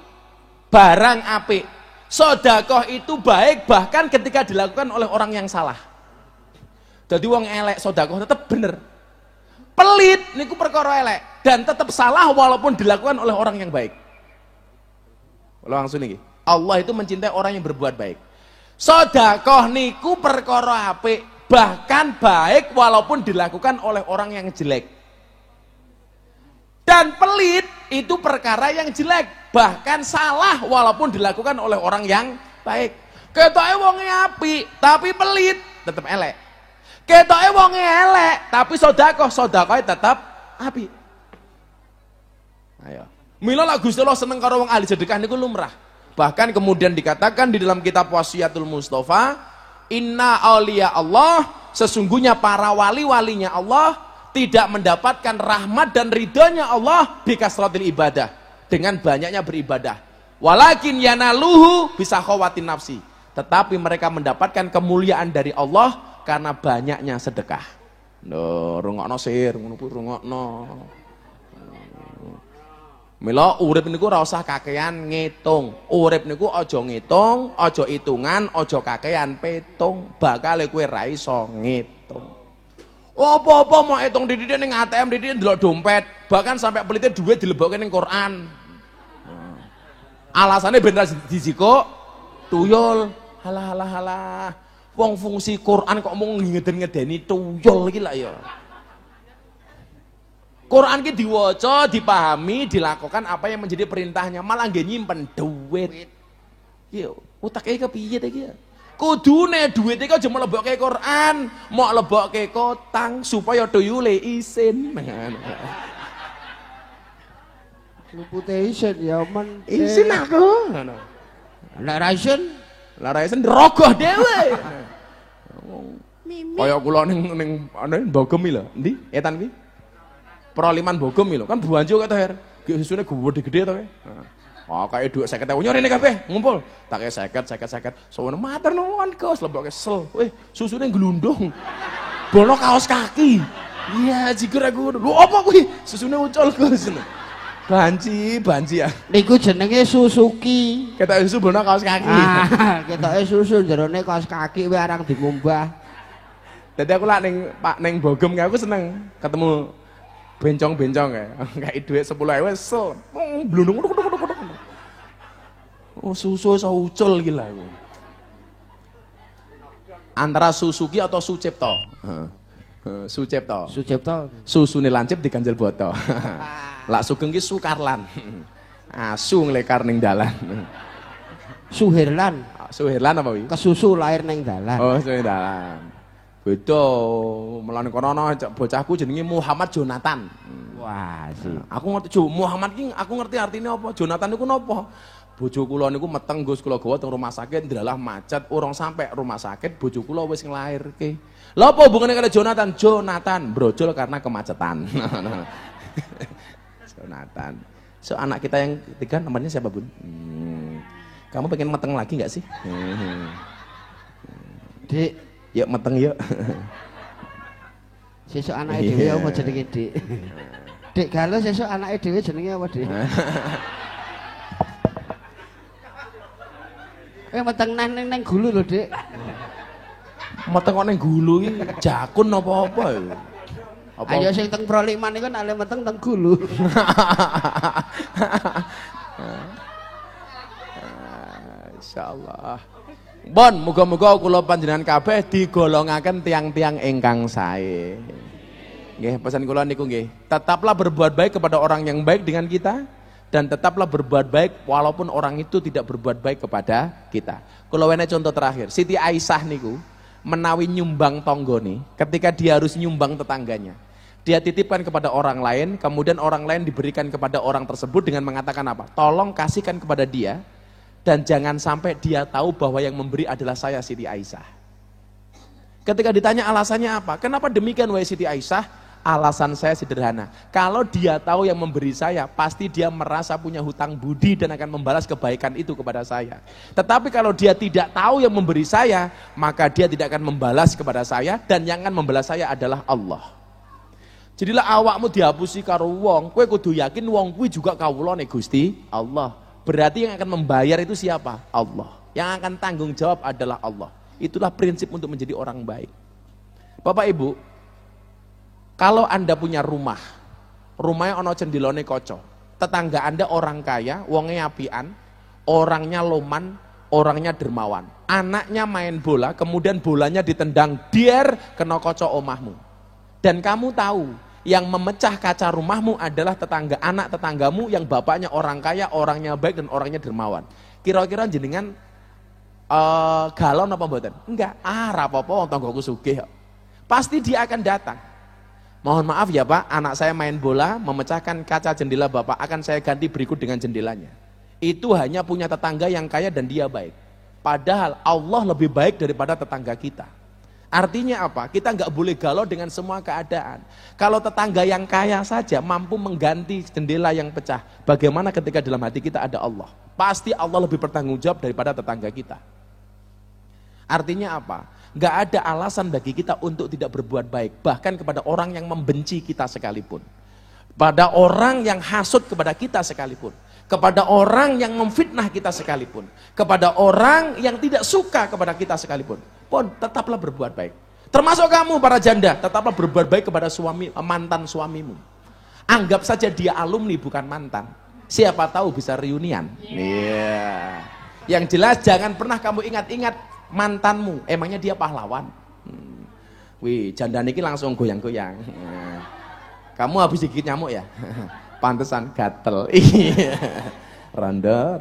barang apik. Sedekah itu baik bahkan ketika dilakukan oleh orang yang salah. Jadi wong elek sedekah tetap bener. Pelit niku perkara elek dan tetap salah walaupun dilakukan oleh orang yang baik. Langsung niki. Allah itu mencintai orang yang berbuat baik. Sedekah niku perkara apik, bahkan baik walaupun dilakukan oleh orang yang jelek. Dan pelit itu perkara yang jelek, bahkan salah walaupun dilakukan oleh orang yang baik. Ketoke wonge apik, tapi pelit, tetap elek. Ketoke wonge elek, tapi sedekah tetap apik. Ayo. Mila lak Gusti Allah seneng karo wong ahli sedekah niku lumrah. Bahkan kemudian dikatakan di dalam kitab Wasiatul Mustafa, inna auliya Allah, sesungguhnya para wali-walinya Allah tidak mendapatkan rahmat dan ridhonya Allah bikasratil ibadah, dengan banyaknya beribadah. Walakin yanaluhu bisa khawatin nafsi, tetapi mereka mendapatkan kemuliaan dari Allah karena banyaknya sedekah. Lho, rungokno sir, ngono kuwi rungokno. Mila urip niku ora usah kakean ngitung. Urip niku aja ngitung, aja hitungan, aja kakean petung. Bakal kowe ra iso ngitung. Apa-apa mau hitung didik ning ATM, didik ndelok dompet, bahkan sampai pelite duit dilebokke ning Quran. Alasannya ben ra dijiko tuyul. Halah. Wong fungsi Quran kok mung ngeden-ngedeni tuyul iki lak ya. Quran ki diwaca, dipahami, dilakukan apa yang menjadi perintahnya, malah nggih nyimpen duit. Yo, utake kepiye ta iki? Kudune duit iki aja mlebokke Quran, mok lebokke kotang supaya tuyule isin. Lupute isin ya men. Isin aku. Nek ra isin, Lah ra isin rogoh dhewe. Kaya kula ning Bogem iki lho. Endi? Etan kuwi? Proliman Bogem iki lho. Kan buanjo kata Her. Susune gede-gede to. Kayak duit 50.000 rene kabeh ngumpul. Tak kaya 50. Sowane matur nuwun Gus, lebokke sel. Weh, susune glundung. Bono kaos kaki. Iya, jigur aku. Lho apa kuwi? Susune ucul Gus. Banci ya. niku jenenge Suzuki. Ketok susu bono kaos kaki. Ketoke susu jerone kaos kaki kuwi arang dimumbah. Dadi aku lak ning Bogem aku seneng ketemu bencong-bencong ya. Kayak duit 10.000 sel. Blundung. Oh, susu iso ucul iki lho. Antara Suzuki atau Sucipto. Sucipto. Susune lancip diganjel boto. Lak Sugeng ki Sukarlan. Asu nglekar ning dalan. Suherlan Suherlan apa kuwi? kesusu lahir ning dalan. Oh, ning dalan. Beda melane kono bocahku jenenge Muhammad Jonathan. Wah, sih. Aku ngerti Muhammad ki aku ngerti artinya apa. Jonathan niku napa? Bojo kula niku meteng Gus kula gawa teng rumah sakit ndalah macet urung sampai rumah sakit bojo kula wis nglairke. Lha apa hubungane karo Jonathan? Jonathan brojol karena kemacetan. Jonathan. So anak kita yang ketiga namanya siapa, Bun? Kamu pengen meteng lagi enggak sih? Dik, yuk meteng yuk. sesuk anake dhewe apa jenenge, Dik? Dik galuh sesuk anake dhewe jenenge apa, Dik? Meteng nang gulu lho, Dik. Meteng kok ning gulu iki jakun apa-apa ya. Apa? Ayo sing teng Proliman iku nek meteng teng gulu. Insyaallah. Bon, muga-muga kula panjenengan kabeh digolongaken tiang-tiang ingkang sae. Nggih, pesan kula niku nggih, tetaplah berbuat baik kepada orang yang baik dengan kita dan tetaplah berbuat baik walaupun orang itu tidak berbuat baik kepada kita. Kula wene contoh terakhir, Siti Aisyah niku menawi nyumbang tonggone, ketika dia harus nyumbang tetangganya. Dia titipkan kepada orang lain, kemudian orang lain diberikan kepada orang tersebut dengan mengatakan apa? Tolong kasihkan kepada dia dan jangan sampai dia tahu bahwa yang memberi adalah saya, Siti Aisyah. Ketika ditanya alasannya apa? Kenapa demikian wahai Siti Aisyah? Alasan saya sederhana. Kalau dia tahu yang memberi saya, pasti dia merasa punya hutang budi dan akan membalas kebaikan itu kepada saya. Tetapi kalau dia tidak tahu yang memberi saya, maka dia tidak akan membalas kepada saya dan yang akan membalas saya adalah Allah. Jadilah awakmu dihapusi karo wong, kowe kudu yakin wong kuwi juga kawulane Gusti Allah. Berarti yang akan membayar itu siapa? Allah. Yang akan tanggung jawab adalah Allah. Itulah prinsip untuk menjadi orang baik. Bapak Ibu, kalau Anda punya rumah, rumahnya ono cendilone koco, tetangga Anda orang kaya, wonge apian, orangnya loman, orangnya dermawan. Anaknya main bola, kemudian bolanya ditendang, dier kena koco omahmu. Dan kamu tahu, yang memecah kaca rumahmu adalah tetangga anak tetanggamu yang bapaknya orang kaya, orangnya baik dan orangnya dermawan. Kira-kira jenengan galon apa mboten? Enggak, rapopo wong tanggoku sugih kok. Pasti dia akan datang. Mohon maaf ya Pak, anak saya main bola memecahkan kaca jendela Bapak, akan saya ganti berikut dengan jendelanya. Itu hanya punya tetangga yang kaya dan dia baik. Padahal Allah lebih baik daripada tetangga kita. Artinya apa? Kita nggak boleh galau dengan semua keadaan. Kalau tetangga yang kaya saja mampu mengganti jendela yang pecah, bagaimana ketika dalam hati kita ada Allah? Pasti Allah lebih bertanggung jawab daripada tetangga kita. Artinya apa? Nggak ada alasan bagi kita untuk tidak berbuat baik, bahkan kepada orang yang membenci kita sekalipun, pada orang yang hasut kepada kita sekalipun, kepada orang yang memfitnah kita sekalipun, kepada orang yang tidak suka kepada kita sekalipun, pun tetaplah berbuat baik. Termasuk kamu para janda, tetaplah berbuat baik kepada mantan suamimu. Anggap saja dia alumni bukan mantan. Siapa tahu bisa reunian. Iya. Yang jelas jangan pernah kamu ingat-ingat mantanmu, emangnya dia pahlawan. Wih, janda niki langsung goyang-goyang. Kamu habis digigit nyamuk ya? Pantesan gatel. Iya. Randa.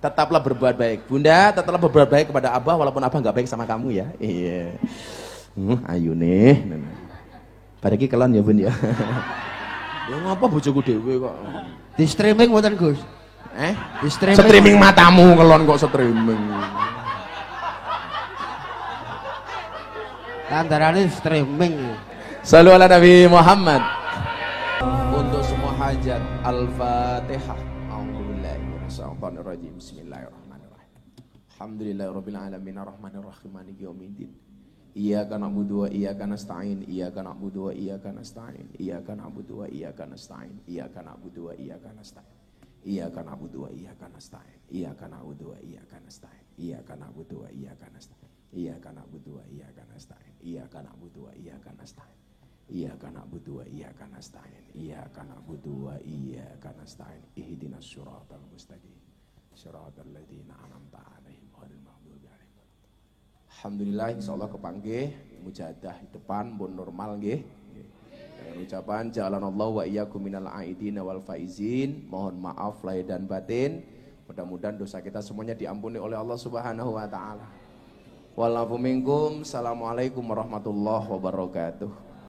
Tetaplah berbuat baik. Bunda, tetaplah berbuat baik kepada Abah walaupun Abah nggak baik sama kamu ya. Iya. Ayu nih. Bariki kelon ya, Bun ya. Ya ngapa bojoku dhewe kok. Di streaming mboten Gus? Di Streaming matamu kelon kok streaming. Antarane streaming. Shallu ala Nabi Muhammad. Untuk semua hajat Al-Fatihah. A'udzubillahi Bismillahirrahmanirrahim. Alhamdulillahirabbil alamin arrahmanir rahim maliki yaumiddin. Iyyaka na'budu wa iyyaka nasta'in. Iyyaka na'budu wa iyyaka nasta'in. Iyyaka na'budu wa iyyaka nasta'in. Iyyaka na'budu wa iyyaka nasta'in. Iyyaka na'budu wa iyyaka nasta'in. Iyyaka na'budu wa iyyaka nasta'in. Iyyaka na'budu wa iyyaka nasta'in. Iyyaka na'budu wa iyyaka nasta'in. Iyyaka na'budu wa iyyaka nasta'in. Iyyaka na'budu wa iyyaka nasta'in. Iyyaka na'budu wa iyyaka nasta'in. Ihdinas siratal mustaqim. Siratal ladzina an'amta 'alaihim ghairil maghdubi 'alaihim. Alhamdulillah insyaallah kepanggih mujahadah depan pun normal nggih. Dengan ucapan ja'alanallahu wa iyyakum minal aidin wal faizin. Mohon maaf lahir dan batin. Mudah-mudahan dosa kita semuanya diampuni oleh Allah Subhanahu wa taala. Walafu minkum. Assalamualaikum warahmatullahi wabarakatuh.